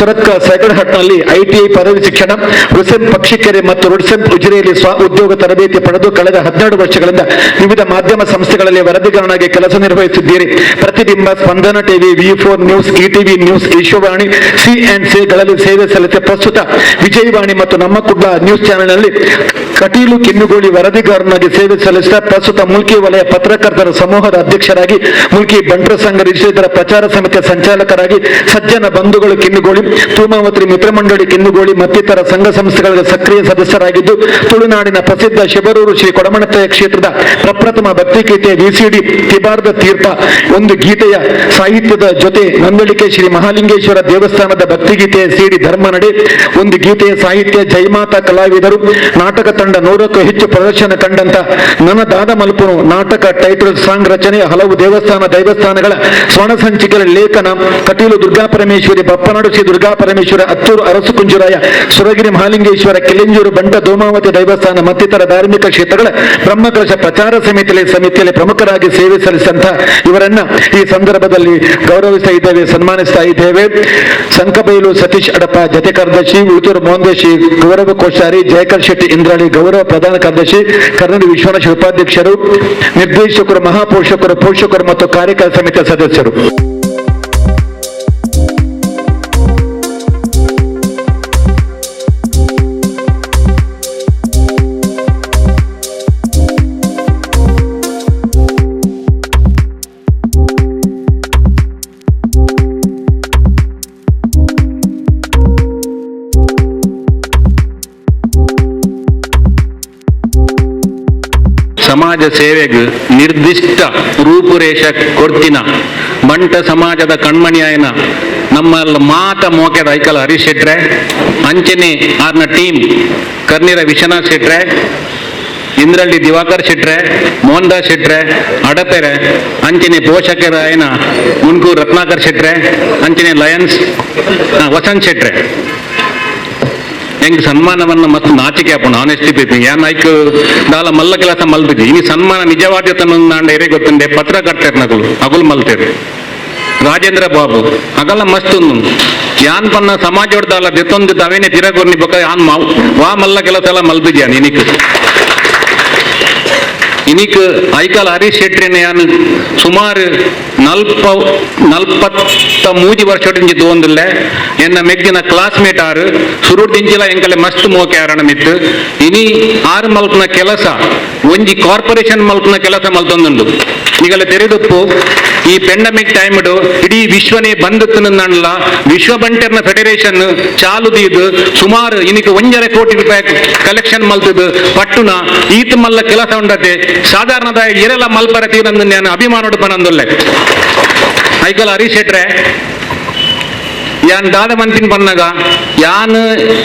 G: ಸುರತ್ಕ ಸೈಗಡಹಟ್ನಲ್ಲಿ ITI ಪದವಿ ಶಿಕ್ಷಣ, ರುಸೆಂ ಪಕ್ಷಿಕೆರೆ ಮತ್ತು ರುಡ್ಸೆಂ ಉಜಿರೆಯಲ್ಲಿ ಸ್ವ ಉದ್ಯೋಗ ತರಬೇತಿ ಪಡೆದು ಕಳೆದ 12 ವರ್ಷಗಳಿಂದ ವಿವಿಧ ಮಾಧ್ಯಮ ಸಂಸ್ಥೆಗಳಲ್ಲಿ ವರದಿಗಾರನಾಗಿ ಕೆಲಸ ನಿರ್ವಹಿಸಿದ್ದೀರಿ. Pratibimba, Spandana TV, V4 news, ETV news, Eshovani, C&Cಗಳಲ್ಲಿ ಸೇವೆ ಸಲ್ಲಿಸಿ ಪ್ರಸ್ತುತ ವಿಜಯವಾಣಿ ಮತ್ತು ನಮ್ಮ ಕುಡ್ಲ ನ್ಯೂಸ್ ಚಾನೆಲ್ನಲ್ಲಿ ಕಟೀಲು ಕಿನ್ನುಗೋಳಿ ವರದಿಗಾರನಾಗಿ ಸೇವೆ ಸಲ್ಲಿಸಿದ ಪ್ರಸ್ತುತ ಮುಲ್ಕಿ ವಲಯ ಪತ್ರಕರ್ತರ ಸಮೂಹದ ಅಧ್ಯಕ್ಷರಾಗಿ, ಮುಲ್ಕಿ ಬಂಟರ ಸಂಘ ರಿಜಿಸ್ಟ್ರೇದರ ಪ್ರಚಾರ ಸಮಿತಿಯ ಸಂಚಾಲಕರಾಗಿ, ಸಜ್ಜನ ಬಂಧುಗಳು ಕಿನ್ನುಗೋಳಿ, ತೂಮಾವತ್ರಿ ಮಿತ್ರಮಂಡಳಿ ಕಿನ್ನುಗೋಳಿ ಮತ್ತಿತರ ಸಂಘ ಸಂಸ್ಥೆಗಳ ಸಕ್ರಿಯ ಸದಸ್ಯರಾಗಿದ್ದು, ತುಳುನಾಡಿನ ಪ್ರಸಿದ್ಧ ಶಿಬರೂರು ಶ್ರೀ ಕೊಡಮಣತೆಯ ಕ್ಷೇತ್ರದ ಪ್ರಪ್ರಥಮ ಭಕ್ತಿಗೀತೆಯ VCD ತಿಬಾರ್ದ ತೀರ್ಥ, ಒಂದು ಗೀತೆಯ ಸಾಹಿತ್ಯದ ಜೊತೆ ನಂದಳಿಕೆ ಶ್ರೀ ಮಹಾಲಿಂಗೇಶ್ವರ ದೇವಸ್ಥಾನದ ಭಕ್ತಿಗೀತೆಯ CD ಧರ್ಮನಡೆ, ಒಂದು ಗೀತೆಯ ಸಾಹಿತ್ಯ ಜಯಮಾತಾ ಕಲಾವಿದರು, ನಾಟಕ ತಂಡ 100ಕ್ಕೂ ಹೆಚ್ಚು ಪ್ರದರ್ಶನ ಕಂಡಂತ ನನ್ನ ದಾದ ಮಲ್ಪುನು ನಾಟಕ ಟೈಟಲ್ ಸಾಂಗ್ ರಚನೆ, ಹಲವು ದೈವಸ್ಥಾನಗಳ ಸ್ವರ್ಣ ಸಂಚಿಕೆಗಳ ಲೇಖನ, ಕಟೀಲು ದುರ್ಗಾ ಪರಮೇಶ್ವರಿ, ಬಪ್ಪನಾಡು ಶ್ರೀ ದುರ್ಗಾ ಪರಮೇಶ್ವರ, ಹತ್ತೂರು ಅರಸು ಕುಂಜುರಾಯ, ಸುರಗಿ ಚನ್ನಗಿರಿ ಮಹಾಲಿಂಗೇಶ್ವರ, ಕಿಲೆಂಜೂರು, ಬಂಟ ಧೂಮಾವತಿ ದೈವಸ್ಥಾನ ಮತ್ತಿತರ ಧಾರ್ಮಿಕ ಕ್ಷೇತ್ರಗಳ ಬ್ರಹ್ಮಕಲಶ ಪ್ರಚಾರ ಸಮಿತಿಯಲ್ಲಿ ಪ್ರಮುಖರಾಗಿ ಸೇವೆ ಸಲ್ಲಿಸಿದಂತ ಇವರನ್ನ ಈ ಸಂದರ್ಭದಲ್ಲಿ ಗೌರವಿಸ್ತಾ ಇದ್ದೇವೆ, ಸನ್ಮಾನಿಸ್ತಾ ಇದ್ದೇವೆ. ಸಂಕಬೈಲು ಸತೀಶ್ ಅಡಪ ಜತೆ ಕಾರ್ಯದರ್ಶಿ, ಉಳಿತೂರು ಮೋಹನ್ದೇಶಿ ಗೌರವ ಕೋಶಾರಿ, ಜಯಕರ್ ಶೆಟ್ಟಿ ಇಂದ್ರಾಳಿ ಗೌರವ ಪ್ರಧಾನ ಕಾರ್ಯದರ್ಶಿ, ಕರ್ನಾಟಕ ವಿಶ್ವನಾಥ ಉಪಾಧ್ಯಕ್ಷರು, ನಿರ್ದೇಶಕರು, ಮಹಾಪೋಷಕರು, ಪೋಷಕರು ಮತ್ತು ಕಾರ್ಯಕಾರಿ ಸಮಿತಿಯ ಸದಸ್ಯರು.
H: ಸಮಾಜ ಸೇವೆಗೆ ನಿರ್ದಿಷ್ಟ ರೂಪುರೇಷ ಕೊಡ್ತಿನ ಬಂಟ ಸಮಾಜದ ಕಣ್ಮಣಿಯಾಯನ ನಮ್ಮಲ್ಲಿ ಮಾತ ಮೋಕೆದ ಐಕಲ ಹರೀಶ್ ಶೆಟ್ರೆ, ಅಂಚನೆ ಆರ್ನ ಟೀಮ್ ಕರ್ನೀರ ವಿಶ್ವನಾಥ್ ಶೆಟ್ರೆ, ಇಂದ್ರಳ್ಳಿ ದಿವಾಕರ್ ಶೆಟ್ರೆ, ಮೋಹನ್ ದಾಸ್ ಶೆಟ್ರೆ, ಅಡಪೆರೆ, ಅಂಚನೆ ಪೋಷಕರ ಆಯನ ಮುನ್ಕೂರು ರತ್ನಾಕರ್ ಶೆಟ್ರೆ, ಅಂಚನೆ ಲಯನ್ಸ್ ವಸಂತ್ ಶೆಟ್ರೆ ಹೆಂಗ್ ಸನ್ಮಾನವನ್ನ ಮತ್ತು ನಾಚಿಕೆ ಹಾಕೋಣ ಆನೆಸ್ಟಿ ಪೀಪಿಂಗ್ ಏನ್ ಐಕ್ ದಾಲ ಮಲ್ಲ ಕೆಲಸ ಮಲ್ತಿದ್ವಿ ಈ ಸನ್ಮಾನ ನಿಜವಾದ ನಾಂಡ ಎರೆ ಗೊತ್ತಂಡೆ ಪತ್ರಕರ್ತರ ನಗಲು ಅಗುಲ್ ಮಲ್ತೇರು ರಾಜೇಂದ್ರ ಬಾಬು ಅಗಲ ಮಸ್ತ್ ಯಾನ್ ಪನ್ನ ಸಮಾಜ ದಾಲ ದೆತ್ತೊಂದು ದವೇನೆ ತಿರಗೊರ್ನಿ ಬೊಕ ಯಾನ್ ವಾ ಮಲ್ಲ ಕೆಲಸ ಎಲ್ಲ ಮಲ್ತಿದ್ಯಾನ್ ಇನಿಕ್ ಐಕಲ್ ಹರೀಶ್ ಶೆಟ್ರಿನ ಯಾನ್ ಸುಮಾರು 43 ವರ್ಷದಿಂದ ದೋಂದಿಲ್ಲ ಎನ್ನ ಮೆಗ್ಗಿನ ಕ್ಲಾಸ್ಮೇಟ್ ಆರು ಸುರುಡ್ ದಿಂಚಿಲ ಎಂಕಲೆ ಮಸ್ತ್ ಮೋಕೆ ಆರಣ ಮಿತ್ತು ಇನಿ ಆರು ಮಲ್ಪನ ಕೆಲಸ ಒಂಜಿ ಕಾರ್ಪೊರೇಷನ್ ಮಲ್ಪನ ಕೆಲಸ ಮಲ್ತೊಂದುಂಡು ಈಗಲೇ ತೆರೆದುಪ್ಪು ಈ ಪೆಂಡಮಿಕ್ ಟೈಮ್ಡು ಇಡೀ ವಿಶ್ವನೇ ಬಂದತ್ತನಲ್ಲ ವಿಶ್ವ ಬಂಟರ್ನ ಫೆಡರೇಷನ್ ಚಾಲು ದೀದು ಸುಮಾರು ಇನಿಕ್ 1.5 ಕೋಟಿ ರೂಪಾಯಿ ಕಲೆಕ್ಷನ್ ಮಲ್ತದು ಪಟ್ಟುನ ಈತ ಮಲ್ಲ ಕೆಲಸ ಉಂಡತೆ ಸಾಧಾರಣದ ಎರಲ ಮಲ್ಪರ ತೀರಂದು ನಾನು ಅಭಿಮಾನೋಡು ಪನಂದುಲ್ಲೆ ಐಕಲ್ ಹರೀಶ್ ಶೆಟ್ರೆ ಯಾನ್ ದಾದ ಮಂತಿನ ಪನ್ನಗ ಯಾನ್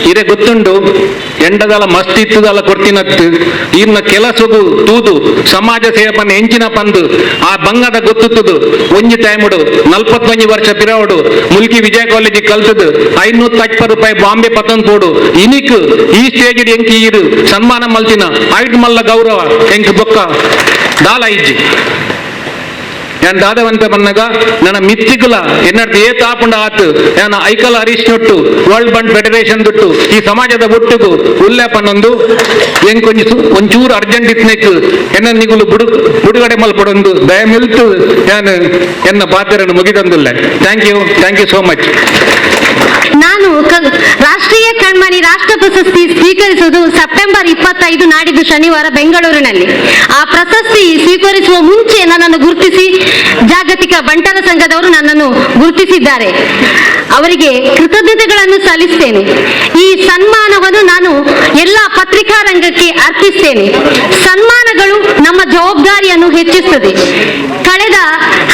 H: ಇರೆ ಗೊತ್ತುಂಡು ಎಂಡದಲ ಮಸ್ತ್ ಇತ್ತದಲ್ಲ ಕೊಡ್ತಿನತ್ತು ಇನ್ನ ಕೆಲಸಗು ತೂದು ಸಮಾಜ ಸೇವೆ ಪನ್ನ ಎಂಚಿನ ಪಂದು ಆ ಬಂಗದ ಗೊತ್ತುತ್ತದು ಒಂಜಿ ಟೈಮುಡು 41 ವರ್ಷ ಪಿರವಡು ಮುಲ್ಕಿ ವಿಜಯ ಕಾಲೇಜ್ ಕಲ್ತದು 550 ರೂಪಾಯಿ ಬಾಂಬೆ ಪತನ್ ಪೋಡು ಇನಿಕ್ ಈ ಸ್ಟೇಜ್ ಎಂಕಿ ಇರು ಸನ್ಮಾನ ಮಲ್ತಿನ ಐದು ಮಲ್ಲ ಗೌರವ ಎಂಕ್ ಬೊಕ್ಕ ದಾಲ ಇಜ್ಜಿ ഞാൻ ദാദവന്ത പന്നക ನನ್ನ ಮಿತ್ತಿಗುಲ ಎನ್ನರ್ಥ ಏ ತಾಪುಂಡ ಆತು ನಾನು ಐಕಲ್ ಹರೀಶ್ ನೊಟ್ಟು ವರ್ಲ್ಡ್ ಬಂಡ್ ಫೆಡರೇಷನ್ ದುಟ್ಟು ಈ ಸಮಾಜದ ಒಟ್ಟಿಗೂ ಉಲ್ಲೆ ಪನ್ನೊಂದು ಒಂಚೂರು ಅರ್ಜೆಂಟ್ ಇತ್ನೆಕ್ ಎನ್ನ ನಿಗುಲು ಬುಡುಗಡೆ ಮಲ್ಪಡೊಂದು ದಯ ಮಿಲ್ತು ನಾನು ಎನ್ನ ಪಾತ್ರನ್ನು ಮುಗಿದಂದುಲ್ಲೆ ಥ್ಯಾಂಕ್ ಯು ಸೋ ಮಚ್.
B: ನಾನು ರಾಷ್ಟ್ರೀಯ ಕಣ್ಮಣಿ ರಾಷ್ಟ್ರ ಪ್ರಶಸ್ತಿ ಸ್ವೀಕರಿಸುವುದು ಸೆಪ್ಟೆಂಬರ್ 25 ನಾಡಿದ್ದು ಶನಿವಾರ ಬೆಂಗಳೂರಿನಲ್ಲಿ. ಆ ಪ್ರಶಸ್ತಿ ಸ್ವೀಕರಿಸುವ ಮುಂಚೆ ನನ್ನನ್ನು ಗುರುತಿಸಿ ಜಾಗತಿಕ ಬಂಟರ ಸಂಘದವರು ನನ್ನನ್ನು ಗುರುತಿಸಿದ್ದಾರೆ. ಅವರಿಗೆ ಕೃತಜ್ಞತೆಗಳನ್ನು ಸಲ್ಲಿಸ್ತೇನೆ. ಈ ಸನ್ಮಾನವನ್ನು ನಾನು ಎಲ್ಲ ಪತ್ರಿಕಾ ರಂಗಕ್ಕೆ ಅರ್ಪಿಸ್ತೇನೆ. ಸನ್ಮಾನಗಳು ನಮ್ಮ ಜವಾಬ್ದಾರಿಯನ್ನು ಹೆಚ್ಚಿಸುತ್ತದೆ. ಕಳೆದ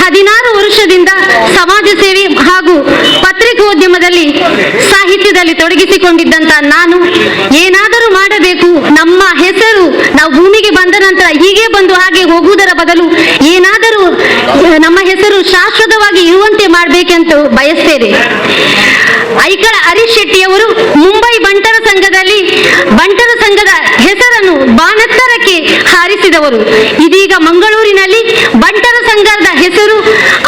B: 16 ವರ್ಷದಿಂದ ಸಮಾಜ ಸೇವೆ ಹಾಗೂ ಪತ್ರಿಕೋದ್ಯಮದಲ್ಲಿ ಸಾಹಿತ್ಯದಲ್ಲಿ ತೊಡಗಿಸಿಕೊಂಡಿದ್ದಂತ ನಾನು ಏನಾದರೂ ಮಾಡಬೇಕು, ನಮ್ಮ ಹೆಸರು ನಾವು ಭೂಮಿಗೆ ಬಂದ ನಂತರ ಹೀಗೆ ಬಂದು ಹಾಗೆ ಹೋಗುವುದರ ಬದಲು ಏನಾದರೂ ನಮ್ಮ ಹೆಸರು ಶಾಶ್ವತವಾಗಿ ಇರುವಂತೆ ಮಾಡಬೇಕೆಂದು ಬಯಸ್ತೇನೆ. ಐಕಳ ಹರೀಶ್ ಶೆಟ್ಟಿಯವರು ಮುಂಬೈ ಬಂಟರ ಸಂಘದ ಹೆಸರನ್ನು ಬಾನೆತ್ತರಕ್ಕೆ ಹಾರಿಸಿದವರು. ಇದೀಗ ಮಂಗಳೂರಿನಲ್ಲಿ ಬಂಟರ ಸಂಘದ ಹೆಸರು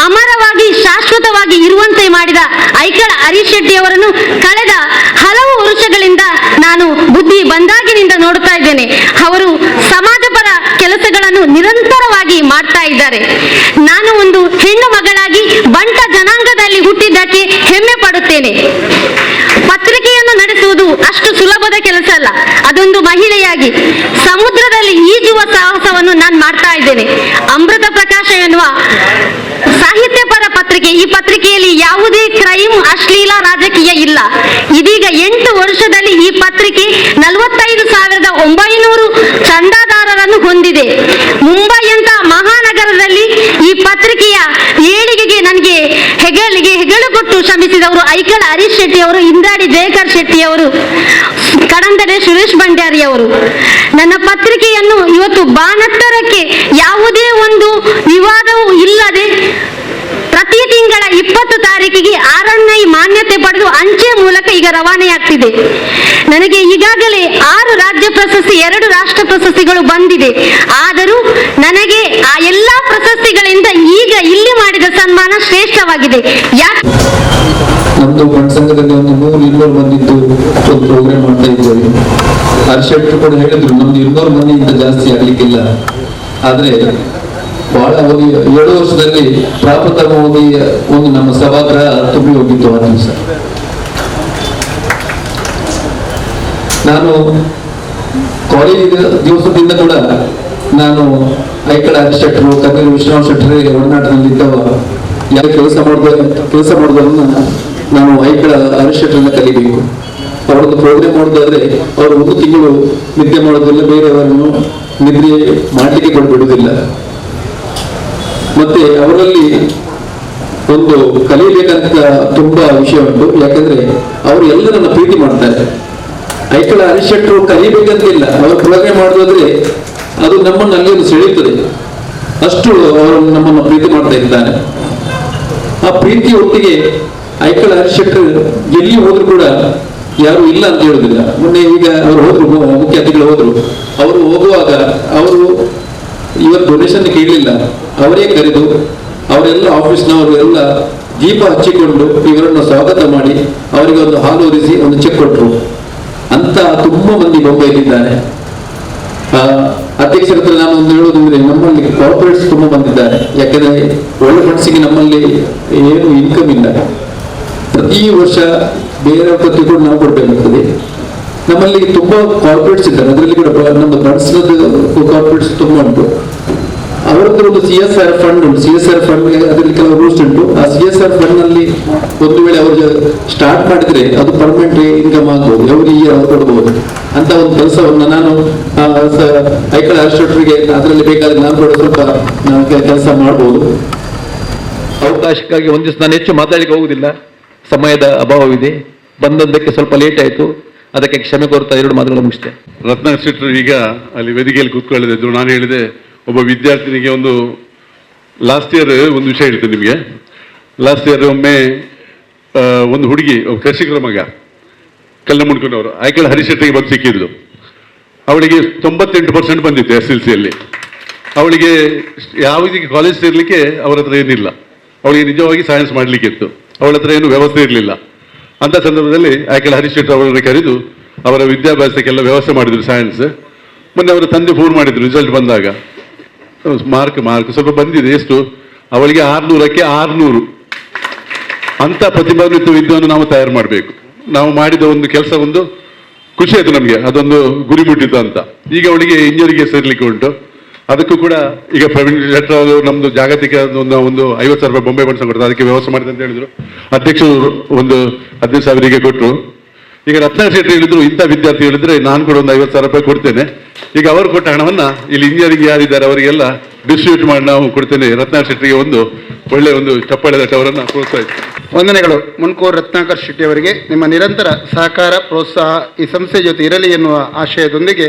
B: ಅಮರವಾಗಿ ಶಾಶ್ವತವಾಗಿ ಇರುವಂತೆ ಮಾಡಿದ ಐಕಳ ಹರೀಶ್ ಶೆಟ್ಟಿಯವರನ್ನು ಕಳೆದ ಹಲವು ವರ್ಷಗಳಿಂದ ನಾನು ಬುದ್ಧಿ ಬಂದಾಗಿನಿಂದ ನೋಡ್ತಾ ಇದ್ದೇನೆ. ಅವರು ಸಮಾಜಪರ ಕೆಲಸಗಳನ್ನು ನಿರಂತರವಾಗಿ ಮಾಡ್ತಾ ಇದ್ದಾರೆ. ನಾನು ಒಂದು ಹೆಣ್ಣು ಮಗಳಾಗಿ ಬಂಟ ಜನಾಂಗದಲ್ಲಿ ಹುಟ್ಟಿದ್ದಕ್ಕೆ ಹೆಮ್ಮೆ ಪಡುತ್ತೇನೆ. ಪತ್ರಿಕೆಯನ್ನು ನಡೆಸುವುದು ಅಷ್ಟು ಸುಲಭದ ಕೆಲಸ ಅಲ್ಲ. ಅದೊಂದು ಮಹಿಳೆಯಾಗಿ ಸಮುದ್ರದಲ್ಲಿ ಈಜುವ ಸಾಹಸವನ್ನು ನಾನು ಮಾಡ್ತಾ ಇದ್ದೇನೆ. ಅಮೃತ ಪ್ರಕಾಶ ಎನ್ನುವ ಸಾಹಿತ್ಯಪರ ಪತ್ರಿಕೆ. ಈ ಪತ್ರಿಕೆಯಲ್ಲಿ ಯಾವುದೇ ಕ್ರೈಮ್, ಅಶ್ಲೀಲ, ರಾಜಕೀಯ ಇಲ್ಲ. ಇದೀಗ 8 ವರ್ಷದಲ್ಲಿ ಈ ಪತ್ರಿಕೆ 45,900 ಚಂದಾದಾರರನ್ನು ಹೊಂದಿದೆ. ಮುಂಬೈಯಂತ ಮಹಾನಗರದಲ್ಲಿ ಈ ಪತ್ರಿಕೆಯ ಏಳಿಗೆಗೆ ನನಗೆ ಹೆಗಲು ಕೊಟ್ಟು ಶ್ರಮಿಸಿದವರು ಐಕಳ ಹರೀಶ್ ಶೆಟ್ಟಿ ಅವರು, ಇಂದ್ರಾಡಿ ಜಯಕರ್ ಶೆಟ್ಟಿ ಅವರು, ಕಡಂದಡೆ ಸುರೇಶ್ ಭಂಡಾರಿ ಅವರು. ನನ್ನ ಪತ್ರಿಕೆಯನ್ನು ಇವತ್ತು ಬಾನತ್ತರಕ್ಕೆ ಯಾವುದೇ ಒಂದು ವಿವಾದವೂ ಇಲ್ಲದೆ ಪ್ರತಿ ತಿಂಗಳ 20 ತಾರೀಕಿಗೆ RNI ಮಾನ್ಯತೆ ಪಡೆದು ಅಂಚೆ ಮೂಲಕ ಈಗ ರವಾನೆಯಾಗ್ತಿದೆ. ನನಗೆ ಈಗಾಗಲೇ 6 ರಾಜ್ಯ ಪ್ರಶಸ್ತಿ, 2 ರಾಷ್ಟ್ರ ಪ್ರಶಸ್ತಿಗಳು ಬಂದಿದೆ. ಆದರೂ ನನಗೆ ಆ ಎಲ್ಲಾ ಪ್ರಶಸ್ತಿಗಳಿಂದ ಈಗ ಇಲ್ಲಿ ಮಾಡಿದ ಸನ್ಮಾನ ಶ್ರೇಷ್ಠವಾಗಿದೆ. ಯಾಕೆ
I: ನಮ್ದು ಬಣ್ಣ ಸಂಘದಲ್ಲಿ ಒಂದು 100-200 ಮಂದಿದ್ದು ಒಂದು ಪ್ರೋಗ್ರಾಮ್ ಮಾಡ್ತಾ ಇದ್ದೇವೆ. ಹರ್ಷೆಟ್ರು ಕೂಡ ಹೇಳಿದ್ರು ನಮ್ದು 200 ಮಂದಿಯಿಂದ ಜಾಸ್ತಿ ಆಗ್ಲಿಕ್ಕಿಲ್ಲ. ಆದ್ರೆ ಬಹಳ ಒಂದು 7 ವರ್ಷದಲ್ಲಿ ಪ್ರಾಪ್ತವಾಗಿ ಒಂದು ನಮ್ಮ ಸಭಾಗೃಹ ತುಂಬಿ ಹೋಗಿತ್ತು ಆ ದಿವಸ. ನಾನು ಕಾಲೇಜ್ ದಿವಸದಿಂದ ಕೂಡ ನಾನು ಐಕಳ ಹರಿಶೆಟ್ರು, ಕನ್ನಡ ವಿಶ್ವನಾಥ್ ಶೆಟ್ಟರಿ ಒಡನಾಟದಲ್ಲಿದ್ದವ ಯಾವ ಕೆಲಸ ಮಾಡೋದನ್ನ ನಾನು ಐಕಳ ಹರಿಶೆಟ್ರನ್ನ ಕಲಿಬೇಕು. ಅವರೊಂದು ಪ್ರೋಗ್ರಾಮ್ ಮಾಡೋದಾದ್ರೆ ಅವರು 1 ತಿಂಗಳು ನಿದ್ದೆ ಮಾಡೋದಿಲ್ಲ, ಬೇರೆಯವರನ್ನು ನಿದ್ರೆ ಮಾಡಲಿಕ್ಕೆ ಕೊಡ್ಬಿಡುವುದಿಲ್ಲ. ಮತ್ತೆ ಅವರಲ್ಲಿ ಒಂದು ಕಲಿಯಬೇಕಂತ ತುಂಬಾ ವಿಷಯ ಉಂಟು. ಯಾಕಂದ್ರೆ ಅವರು ಎಲ್ಲರನ್ನ ಪ್ರೀತಿ ಮಾಡ್ತಾರೆ. ಐಕಳ ಹರಿಶೆಟ್ರು ಕಲಿಬೇಕಂತಿಲ್ಲ, ಅವರು ಪ್ರೋಗ್ರಾಮ್ ಮಾಡೋದಾದ್ರೆ ಅದು ನಮ್ಮನ್ನು ಅಲ್ಲಿ ಒಂದು ಸೆಳೆಯುತ್ತದೆ. ಅಷ್ಟು ಅವರು ನಮ್ಮನ್ನು ಪ್ರೀತಿ ಮಾಡ್ತಾ ಇದ್ದಾರೆ. ಆ ಪ್ರೀತಿ ಒಟ್ಟಿಗೆ ಐಕಳ ಹರಿಶೆಟ್ರು ಎಲ್ಲಿ ಹೋದ್ರು ಕೂಡ ಯಾರು ಇಲ್ಲ ಅಂತ ಹೇಳುದಿಲ್ಲ. ಮೊನ್ನೆ ಈಗ ಅವರು ಹೋದ್ರು, ಮುಖ್ಯ ಅತಿಥಿಗಳು ಹೋದ್ರು. ಅವರು ಹೋಗುವಾಗ ಅವರು ಇವತ್ತು ಡೊನೇಷನ್ ಕೇಳಲಿಲ್ಲ, ಅವರೇ ಕರೆದು ಅವರೆಲ್ಲ ಆಫೀಸ್ನವರು ಎಲ್ಲ ದೀಪ ಹಚ್ಚಿಕೊಂಡು ಇವರನ್ನು ಸ್ವಾಗತ ಮಾಡಿ ಅವರಿಗೆ ಒಂದು ಹಾಲು ಒರೆಸಿ ಒಂದು ಚೆಕ್ ಕೊಟ್ಟರು. ಅಂತ ತುಂಬಾ ಮಂದಿ ಬೊಂಬೈಲಿದ್ದಾರೆ. ಅಧ್ಯಕ್ಷರ ಹತ್ರ ನಾನು ಒಂದು ಹೇಳೋದಂದ್ರೆ ನಮ್ಮಲ್ಲಿ ಕಾರ್ಪೊರೇಟ್ಸ್ ತುಂಬಾ ಬಂದಿದ್ದಾರೆ. ಯಾಕಂದ್ರೆ ಒಳ್ಳೆ ಫಂಡ್ಸಿಗೆ ನಮ್ಮಲ್ಲಿ ಏನು ಇನ್ಕಮ್ ಇಲ್ಲ. ಪ್ರತಿ ವರ್ಷ ಬೇರೆ ಪ್ರತಿ ಕೂಡ ನಾವು ಕೊಡ್ಬೇಕಾಗ್ತದೆ. ನಮ್ಮಲ್ಲಿ ತುಂಬಾ ಕಾರ್ಪೊರೇಟ್ಸ್ ಇದ್ದಾರೆ, ಅದರಲ್ಲಿ ಕೂಡ ನಮ್ಮ ಬಡ್ಸ್ನದ್ದು ಕಾರ್ಪೊರೇಟ್ಸ್ ತುಂಬಾ ಉಂಟು. ಅವರದ್ದು ಒಂದು CSR ಫಂಡ್ ಉಂಟು. CSR ಫಂಡ್ ಅದರಲ್ಲಿ ಕೆಲವು ರೂಲ್ಸ್ ಉಂಟು. ಆ CSR ಫಂಡ್ ನಲ್ಲಿ ಒಂದು ವೇಳೆ ಅವರು ಸ್ಟಾರ್ಟ್ ಮಾಡಿದ್ರೆ ಅದು ಪರ್ಮನೆಂಟ್ ಇನ್ಕಮ್ ಆಗ್ಬಹುದು, ಎವ್ರಿ ಇಯರ್ ಅವರು ಕೊಡಬಹುದು. ಅಂತ ಒಂದು ಕೆಲಸವನ್ನು ನಾನು ಐಕಳ ಹರಿಶೆಟ್ರಿಗೆ ಅದರಲ್ಲಿ ಬೇಕಾದ್ರೆ ನಾನು ಕೂಡ ಸ್ವಲ್ಪ ಕೆಲಸ ಮಾಡಬಹುದು.
G: ಅವಕಾಶಕ್ಕಾಗಿ ಒಂದು ದಿವಸ ನಾನು ಹೆಚ್ಚು ಮಾತಾಡಲಿಕ್ಕೆ ಹೋಗುದಿಲ್ಲ, ಸಮಯದ ಅಭಾವವಿದೆ. ಬಂದದ್ದಕ್ಕೆ ಸ್ವಲ್ಪ ಲೇಟ್ ಆಯಿತು, ಅದಕ್ಕೆ ಕ್ಷಮೆ ಕೋರ್ತಾ 2 ಮಾತುಗಳು ಮುಗಿಸ್ತೇ.
C: ರತ್ನಾಕರ್ ಶೆಟ್ಟರು ಈಗ ಅಲ್ಲಿ ವೇದಿಕೆಯಲ್ಲಿ ಕೂತ್ಕೊಳ್ಳಿದ್ರು. ನಾನು ಹೇಳಿದೆ ಒಬ್ಬ ವಿದ್ಯಾರ್ಥಿನಿಗೆ ಒಂದು ಲಾಸ್ಟ್ ಇಯರ್ ಒಂದು ವಿಷಯ ಹೇಳ್ತೇನೆ ನಿಮಗೆ. ಲಾಸ್ಟ್ ಇಯರ್ ಒಮ್ಮೆ ಒಂದು ಹುಡುಗಿ, ಕೃಷಿಕರ ಮಗ, ಕಲ್ಲ ಮುಡ್ಕೊಂಡವರು ಐಕಳ ಹರಿಶೆಟ್ಟರಿಗೆ ಬಂದು ಸಿಕ್ಕಿದ್ಲು. ಅವಳಿಗೆ 98% ಬಂದಿತ್ತು SLCಯಲ್ಲಿ. ಅವಳಿಗೆ ಯಾವುದಕ್ಕೆ ಕಾಲೇಜ್ ಸೇರ್ಲಿಕ್ಕೆ ಅವರ ಹತ್ರ ಏನಿಲ್ಲ. ಅವಳಿಗೆ ನಿಜವಾಗಿ ಸೈನ್ಸ್ ಮಾಡ್ಲಿಕ್ಕೆ ಇತ್ತು, ಅವಳ ಹತ್ರ ಏನು ವ್ಯವಸ್ಥೆ ಇರಲಿಲ್ಲ. ಅಂತ ಸಂದರ್ಭದಲ್ಲಿ ಐಕಳ ಹರಿಶೆಟ್ಟರು ಅವರನ್ನು ಕರೆದು ಅವರ ವಿದ್ಯಾಭ್ಯಾಸಕ್ಕೆಲ್ಲ ವ್ಯವಸ್ಥೆ ಮಾಡಿದ್ರು ಸೈನ್ಸ್. ಮೊನ್ನೆ ಅವರ ತಂದೆ ಫೋನ್ ಮಾಡಿದ್ರು ರಿಸಲ್ಟ್ ಬಂದಾಗ. ಮಾರ್ಕ್ ಸ್ವಲ್ಪ ಬಂದಿದೆ. ಎಷ್ಟು? ಅವಳಿಗೆ 600ಕ್ಕೆ 600. ಅಂತ ಪ್ರತಿಭಾನ್ವಿತ ವಿದ್ಯೆಯನ್ನು ನಾವು ತಯಾರು ಮಾಡಬೇಕು. ನಾವು ಮಾಡಿದ ಒಂದು ಕೆಲಸ ಒಂದು ಖುಷಿ ಆಯ್ತು ನಮಗೆ, ಅದೊಂದು ಗುರಿ ಮುಟ್ಟಿತ್ತು ಅಂತ. ಈಗ ಅವಳಿಗೆ ಇಂಜಿನಿಯರಿಂಗ್ಗೆ ಸೇರ್ಲಿಕ್ಕೆ ಉಂಟು. ಅದಕ್ಕೂ ಕೂಡ ಈಗ ಪ್ರವೀಣ್ ಶೆಟ್ಟರ್ ಅವರು ನಮ್ದು ಜಾಗತಿಕ ಒಂದು 50,000 ರೂಪಾಯಿ ಬೊಂಬೆ ಬಣ್ಣ ಕೊಡ್ತಾರೆ, ಅದಕ್ಕೆ ವ್ಯವಸ್ಥೆ ಮಾಡಿದೆ ಅಂತ ಹೇಳಿದ್ರು. ಅಧ್ಯಕ್ಷರು ಒಂದು 15,000 ಕೊಟ್ಟರು. ಈಗ ರತ್ನಾಕರ್ ಶೆಟ್ಟಿ ಹೇಳಿದ್ರು ಇಂಥ ವಿದ್ಯಾರ್ಥಿ ಹೇಳಿದ್ರೆ ನಾನು ಕೂಡ ಒಂದು 50,000 ರೂಪಾಯಿ ಕೊಡ್ತೇನೆ. ಈಗ ಅವರು ಕೊಟ್ಟ ಹಣವನ್ನ ಇಲ್ಲಿ ಇಂಜಿನಿಯರಿಂಗ್ ಯಾರಿದ್ದಾರೆ ಅವರಿಗೆಲ್ಲ ಡಿಸ್ಟ್ರಿಬ್ಯೂಟ್ ಮಾಡಿ ನಾವು ಕೊಡ್ತೇನೆ. ರತ್ನಾಕರ್ ಶೆಟ್ಟಿಗೆ ಒಂದು ಒಳ್ಳೆ ಒಂದು ಚಪ್ಪಾಳೆ ಅವರನ್ನ ಪ್ರೋತ್ಸಾಹಿಸಿ.
A: ವಂದನೆಗಳು. ಮುನ್ಕೂರ್ ರತ್ನಾಕರ್ ಶೆಟ್ಟಿ ಅವರಿಗೆ ನಿಮ್ಮ ನಿರಂತರ ಸಹಕಾರ, ಪ್ರೋತ್ಸಾಹ ಈ ಸಂಸ್ಥೆ ಜೊತೆ ಇರಲಿ ಎನ್ನುವ ಆಶಯದೊಂದಿಗೆ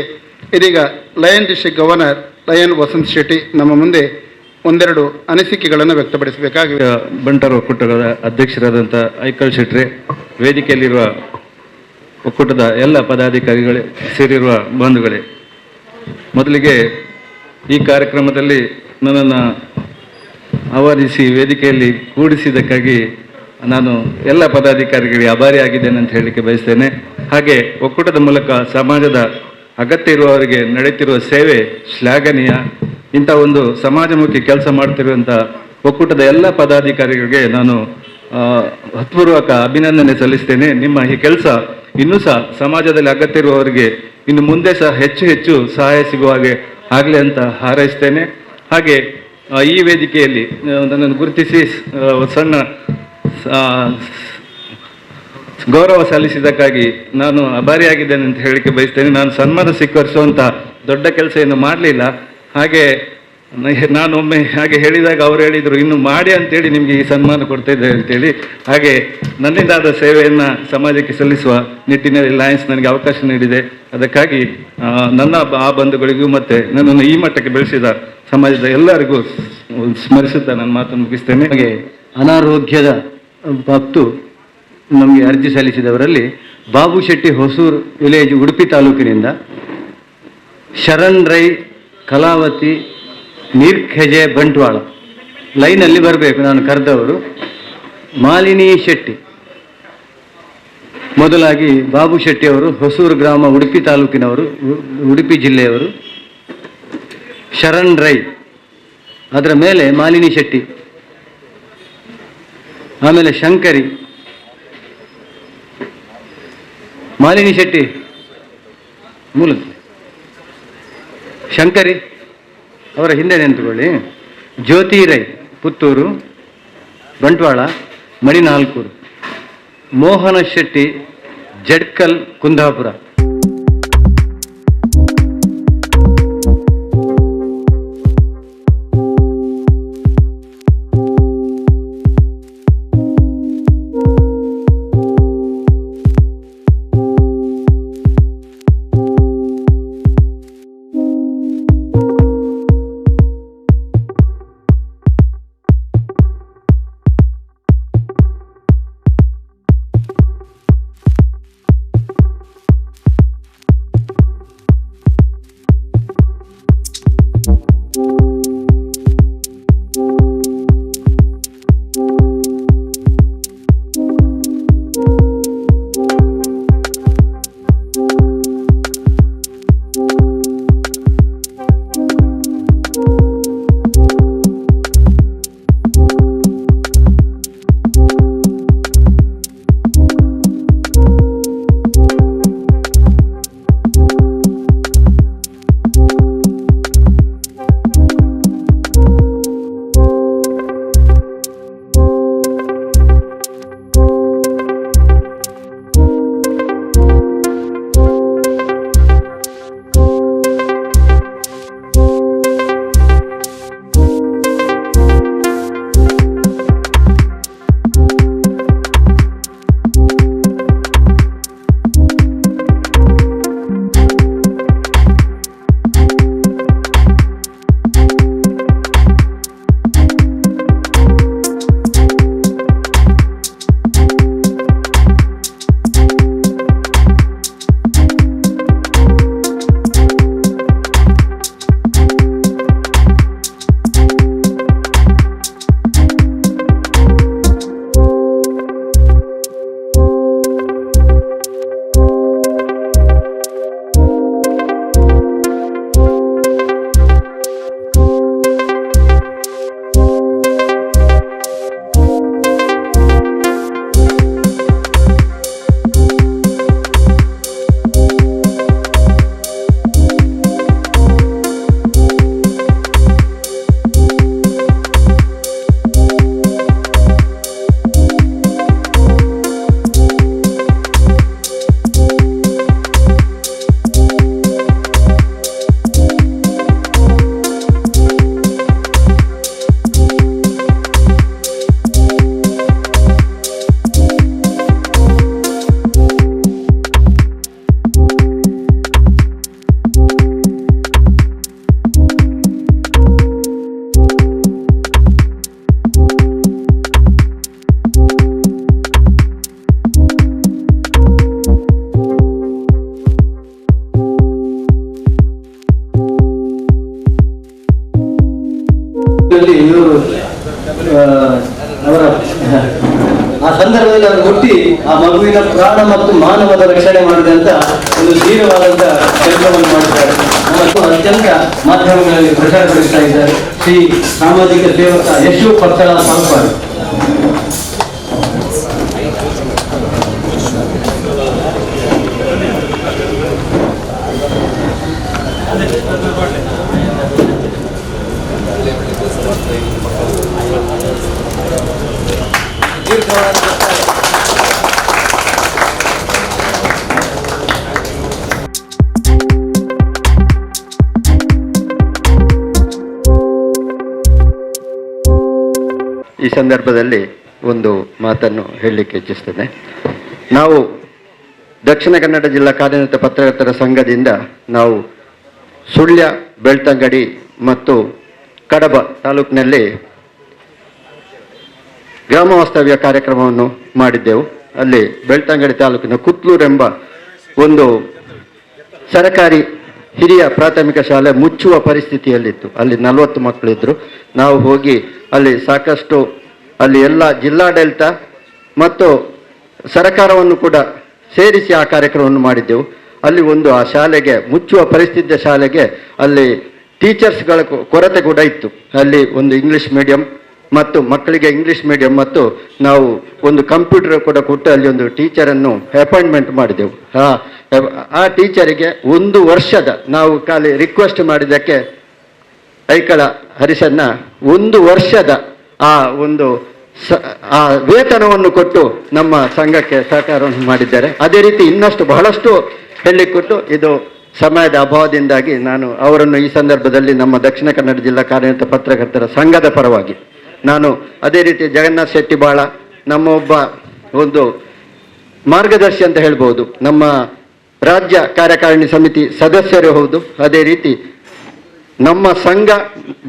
A: ಇದೀಗ lion district governor lion Vasanth Shetty ನಮ್ಮ ಮುಂದೆ ಒಂದೆರಡು ಅನಿಸಿಕೆಗಳನ್ನು ವ್ಯಕ್ತಪಡಿಸಬೇಕಾಗಿದೆ.
J: ಬಂಟರ್ ಒಕ್ಕೂಟದ ಅಧ್ಯಕ್ಷರಾದಂಥ ಐಕಳ್ ಶೆಟ್ಟಿ, ವೇದಿಕೆಯಲ್ಲಿರುವ ಒಕ್ಕೂಟದ ಎಲ್ಲ ಪದಾಧಿಕಾರಿಗಳೇ, ಸೇರಿರುವ ಬಂಧುಗಳೇ, ಮೊದಲಿಗೆ ಈ ಕಾರ್ಯಕ್ರಮದಲ್ಲಿ ನನ್ನನ್ನು ಆಹ್ವಾನಿಸಿ ವೇದಿಕೆಯಲ್ಲಿ ಕೂಡಿಸಿದ್ದಕ್ಕಾಗಿ ನಾನು ಎಲ್ಲ ಪದಾಧಿಕಾರಿಗಳಿಗೆ ಆಭಾರಿಯಾಗಿದ್ದೇನೆ ಅಂತ ಹೇಳಲಿಕ್ಕೆ ಬಯಸ್ತೇನೆ. ಹಾಗೆ ಒಕ್ಕೂಟದ ಮೂಲಕ ಸಮಾಜದ ಅಗತ್ಯ ಇರುವವರಿಗೆ ನಡೆಯುತ್ತಿರುವ ಸೇವೆ ಶ್ಲಾಘನೀಯ. ಇಂಥ ಒಂದು ಸಮಾಜಮುಖಿ ಕೆಲಸ ಮಾಡ್ತಿರುವಂಥ ಒಕ್ಕೂಟದ ಎಲ್ಲ ಪದಾಧಿಕಾರಿಗಳಿಗೆ ನಾನು ಹೃತ್ಪೂರ್ವಕ ಅಭಿನಂದನೆ ಸಲ್ಲಿಸ್ತೇನೆ. ನಿಮ್ಮ ಈ ಕೆಲಸ ಇನ್ನೂ ಸಹ ಸಮಾಜದಲ್ಲಿ ಅಗತ್ಯ ಇರುವವರಿಗೆ ಇನ್ನು ಮುಂದೆ ಸಹ ಹೆಚ್ಚು ಹೆಚ್ಚು ಸಹಾಯ ಸಿಗುವ ಹಾಗೆ ಆಗಲಿ ಅಂತ ಹಾರೈಸ್ತೇನೆ. ಹಾಗೆ ಈ ವೇದಿಕೆಯಲ್ಲಿ ನನ್ನನ್ನು ಗುರುತಿಸಿ ಸಣ್ಣ ಗೌರವ ಸಲ್ಲಿಸಿದ್ದಕ್ಕಾಗಿ ನಾನು ಆಭಾರಿಯಾಗಿದ್ದೇನೆ ಅಂತ ಹೇಳಲಿಕ್ಕೆ ಬಯಸ್ತೇನೆ. ನಾನು ಸನ್ಮಾನ ಸ್ವೀಕರಿಸುವಂಥ ದೊಡ್ಡ ಕೆಲಸ ಏನು ಮಾಡಲಿಲ್ಲ. ಹಾಗೆ ನಾನು ಒಮ್ಮೆ ಹಾಗೆ ಹೇಳಿದಾಗ ಅವರು ಹೇಳಿದರು ಇನ್ನು ಮಾಡಿ ಅಂತೇಳಿ ನಿಮಗೆ ಈ ಸನ್ಮಾನ ಕೊಡ್ತಾ ಇದ್ದೇವೆ ಅಂತೇಳಿ. ಹಾಗೆ ನನ್ನಿಂದಾದ ಸೇವೆಯನ್ನು ಸಮಾಜಕ್ಕೆ ಸಲ್ಲಿಸುವ ನಿಟ್ಟಿನಲ್ಲಿ ಲಯನ್ಸ್ ನನಗೆ ಅವಕಾಶ ನೀಡಿದೆ. ಅದಕ್ಕಾಗಿ ನನ್ನ ಆ ಬಂಧುಗಳಿಗೂ ಮತ್ತು ನನ್ನನ್ನು ಈ ಮಟ್ಟಕ್ಕೆ ಬೆಳೆಸಿದ ಸಮಾಜದ ಎಲ್ಲರಿಗೂ ಸ್ಮರಿಸುತ್ತಾ ನನ್ನ ಮಾತನ್ನು ಮುಗಿಸ್ತೇನೆ. ಹಾಗೆ ಅನಾರೋಗ್ಯದ ಬಾಬ್ತು ನಮಗೆ ಅರ್ಜಿ ಸಲ್ಲಿಸಿದವರಲ್ಲಿ ಬಾಬು ಶೆಟ್ಟಿ ಹೊಸೂರು ವಿಲೇಜ್ ಉಡುಪಿ ತಾಲೂಕಿನಿಂದ, ಶರಣ್ ರೈ ಕಲಾವತಿ ನೀರ್ಖೆಜೆ ಬಂಟ್ವಾಳ ಲೈನಲ್ಲಿ ಬರಬೇಕು ನಾನು ಕರೆದವರು, ಮಾಲಿನಿ ಶೆಟ್ಟಿ. ಮೊದಲಾಗಿ ಬಾಬು ಶೆಟ್ಟಿ ಅವರು ಹೊಸೂರು ಗ್ರಾಮ ಉಡುಪಿ ತಾಲೂಕಿನವರು, ಉಡುಪಿ ಜಿಲ್ಲೆಯವರು. ಶರಣ್ ರೈ, ಅದರ ಮೇಲೆ ಮಾಲಿನಿ ಶೆಟ್ಟಿ, ಆಮೇಲೆ ಶಂಕರಿ. ಮಾಲಿನಿ ಶೆಟ್ಟಿ ಮೂಲದ ಶಂಕರಿ ಅವರ ಹಿಂದೆ ನಿಂತುಕೊಳ್ಳಿ. ಜ್ಯೋತಿ ರೈ ಪುತ್ತೂರು, ಬಂಟ್ವಾಳ, ಮಣಿನಾಲ್ಕೂರು. ಮೋಹನ ಶೆಟ್ಟಿ ಜಡ್ಕಲ್, ಕುಂದಾಪುರ.
E: ಅವರ ಆ ಸಂದರ್ಭದಲ್ಲಿ ಅವರು ಹುಟ್ಟಿ ಆ ಮಗುವಿನ ಪ್ರಾಣ ಮತ್ತು ಮಾನವದ ರಕ್ಷಣೆ ಮಾಡಿದಂತ ಒಂದು ಧೀರವಾದಂತ ಕೆಲಸವನ್ನು ಮಾಡಿದ್ದಾರೆ ಮತ್ತು ಅತ್ಯಂತ ಮಾಧ್ಯಮಗಳಲ್ಲಿ ಪ್ರಚಾರಪಡಿಸ್ತಾ ಇದ್ದಾರೆ ಶ್ರೀ ಸಾಮಾಜಿಕ ಸೇವಕ ಯಶು ಪಕ್ಷಳ ಪಾಲ್ಪಾಡು.
J: ಈ ಸಂದರ್ಭದಲ್ಲಿ ಒಂದು ಮಾತನ್ನು ಹೇಳಲಿಕ್ಕೆ ಇಚ್ಛಿಸ್ತೇನೆ. ನಾವು ದಕ್ಷಿಣ ಕನ್ನಡ ಜಿಲ್ಲಾ ಕಾರ್ಯನಿರತ ಪತ್ರಕರ್ತರ ಸಂಘದಿಂದ ನಾವು ಸುಳ್ಯ, ಬೆಳ್ತಂಗಡಿ ಮತ್ತು ಕಡಬ ತಾಲೂಕಿನಲ್ಲಿ
E: ಗ್ರಾಮ ವಾಸ್ತವ್ಯ ಕಾರ್ಯಕ್ರಮವನ್ನು ಮಾಡಿದ್ದೆವು. ಅಲ್ಲಿ ಬೆಳ್ತಂಗಡಿ ತಾಲೂಕಿನ ಕುತ್ಲೂರೆಂಬ ಒಂದು ಸರಕಾರಿ ಹಿರಿಯ ಪ್ರಾಥಮಿಕ ಶಾಲೆ ಮುಚ್ಚುವ ಪರಿಸ್ಥಿತಿಯಲ್ಲಿತ್ತು. ಅಲ್ಲಿ 40 ಮಕ್ಕಳಿದ್ರು. ನಾವು ಹೋಗಿ ಅಲ್ಲಿ ಸಾಕಷ್ಟು ಅಲ್ಲಿ ಎಲ್ಲ ಜಿಲ್ಲಾಡಳಿತ ಮತ್ತು ಸರ್ಕಾರವನ್ನು ಕೂಡ ಸೇರಿಸಿ ಆ ಕಾರ್ಯಕ್ರಮವನ್ನು ಮಾಡಿದ್ದೆವು. ಅಲ್ಲಿ ಒಂದು ಆ ಶಾಲೆಗೆ ಮುಚ್ಚುವ ಪರಿಸ್ಥಿತಿಯ ಶಾಲೆಗೆ ಅಲ್ಲಿ ಟೀಚರ್ಸ್ಗಳ ಕೊರತೆ ಕೂಡ ಇತ್ತು. ಅಲ್ಲಿ ಒಂದು ಇಂಗ್ಲಿಷ್ ಮೀಡಿಯಂ ಮತ್ತು ಮಕ್ಕಳಿಗೆ ಇಂಗ್ಲಿಷ್ ಮೀಡಿಯಂ ಮತ್ತು ನಾವು ಒಂದು ಕಂಪ್ಯೂಟರ್ ಕೂಡ ಕೊಟ್ಟು ಅಲ್ಲಿ ಒಂದು ಟೀಚರನ್ನು ಅಪಾಯಿಂಟ್ಮೆಂಟ್ ಮಾಡಿದೆವು. ಆ ಟೀಚರಿಗೆ 1 ವರ್ಷದ ನಾವು ಖಾಲಿ ರಿಕ್ವೆಸ್ಟ್ ಮಾಡಿದ್ದಕ್ಕೆ ಐಕಳ ಹರಿಸನ್ನ 1 ವರ್ಷದ ಆ ವೇತನವನ್ನು ಕೊಟ್ಟು ನಮ್ಮ ಸಂಘಕ್ಕೆ ಸಹಕಾರವನ್ನು ಮಾಡಿದ್ದಾರೆ. ಅದೇ ರೀತಿ ಇನ್ನಷ್ಟು ಬಹಳಷ್ಟು ಹೇಳಿಕೊಟ್ಟು ಇದು ಸಮಯದ ಅಭಾವದಿಂದಾಗಿ ನಾನು ಅವರನ್ನು ಈ ಸಂದರ್ಭದಲ್ಲಿ ನಮ್ಮ ದಕ್ಷಿಣ ಕನ್ನಡ ಜಿಲ್ಲಾ ಕಾರ್ಯನಿರತ ಪತ್ರಕರ್ತರ ಸಂಘದ ಪರವಾಗಿ ನಾನು ಅದೇ ರೀತಿ ಜಗನ್ನಾಥ್ ಶೆಟ್ಟಿ ಬಾಳ ನಮ್ಮ ಒಬ್ಬ ಒಂದು ಮಾರ್ಗದರ್ಶಿ ಅಂತ ಹೇಳ್ಬೋದು. ನಮ್ಮ ರಾಜ್ಯ ಕಾರ್ಯಕಾರಿಣಿ ಸಮಿತಿ ಸದಸ್ಯರು ಹೌದು. ಅದೇ ರೀತಿ ನಮ್ಮ ಸಂಘ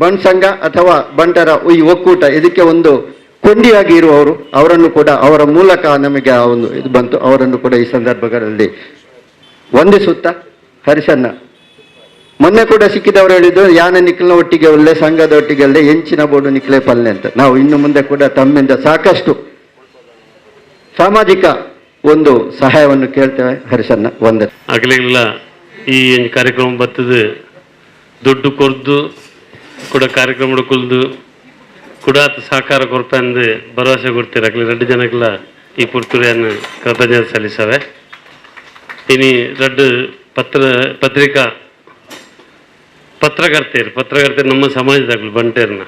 E: ಬಣ್ ಸಂಘ ಅಥವಾ ಬಂಟರ ಈ ಒಕ್ಕೂಟ ಇದಕ್ಕೆ ಒಂದು ಕೊಂಡಿಯಾಗಿ ಇರುವವರು, ಅವರನ್ನು ಕೂಡ ಅವರ ಮೂಲಕ ನಮಗೆ ಆ ಒಂದು ಇದು ಬಂತು. ಅವರನ್ನು ಕೂಡ ಈ ಸಂದರ್ಭಗಳಲ್ಲಿ ವಂದಿಸುತ್ತಾ ಹರಿಸನ್ನ ಮೊನ್ನೆ ಕೂಡ ಸಿಕ್ಕಿದವರು ಹೇಳಿದ್ರು ಯಾನ ನಿಖಲ್ನ ಒಟ್ಟಿಗೆ ಒಳ್ಳೆ ಸಂಘದ ಒಟ್ಟಿಗೆ ಅಲ್ಲೇ ಎಂಚಿನ ಬೋಡು ನಿಖಲೆ ಪಲ್ಲೆ ಅಂತ. ನಾವು ಇನ್ನು ಮುಂದೆ ಕೂಡ ತಮ್ಮಿಂದ ಸಾಕಷ್ಟು ಸಾಮಾಜಿಕ ಒಂದು ಸಹಾಯವನ್ನು ಕೇಳ್ತೇವೆ. ಹರಿಸನ್ನ ಒಂದೇ
K: ಆಗಲಿಲ್ಲ ಈ ಕಾರ್ಯಕ್ರಮ ಬರ್ತದೆ ದುಡ್ಡು ಕೊರ್ದು ಕೂಡ ಕಾರ್ಯಕ್ರಮ ಕುಲ್ದು ಕೂಡ ಸಹಕಾರ ಕೊರಪಂದು ಭರವಸೆ ಕೊಡ್ತೀರ ಆಗಲಿ 2 ಜನಕ್ಕೆಲ್ಲ ಈ ಪುರ್ತುರಿಯನ್ನು ಕೃತಜ್ಞತೆ ಸಲ್ಲಿಸವೆ. ಇನಿ 2 ಪತ್ರಕರ್ತೆರು ನಮ್ಮ ಸಮಾಜದಾಗಲು ಬಂಟೇರ್ನ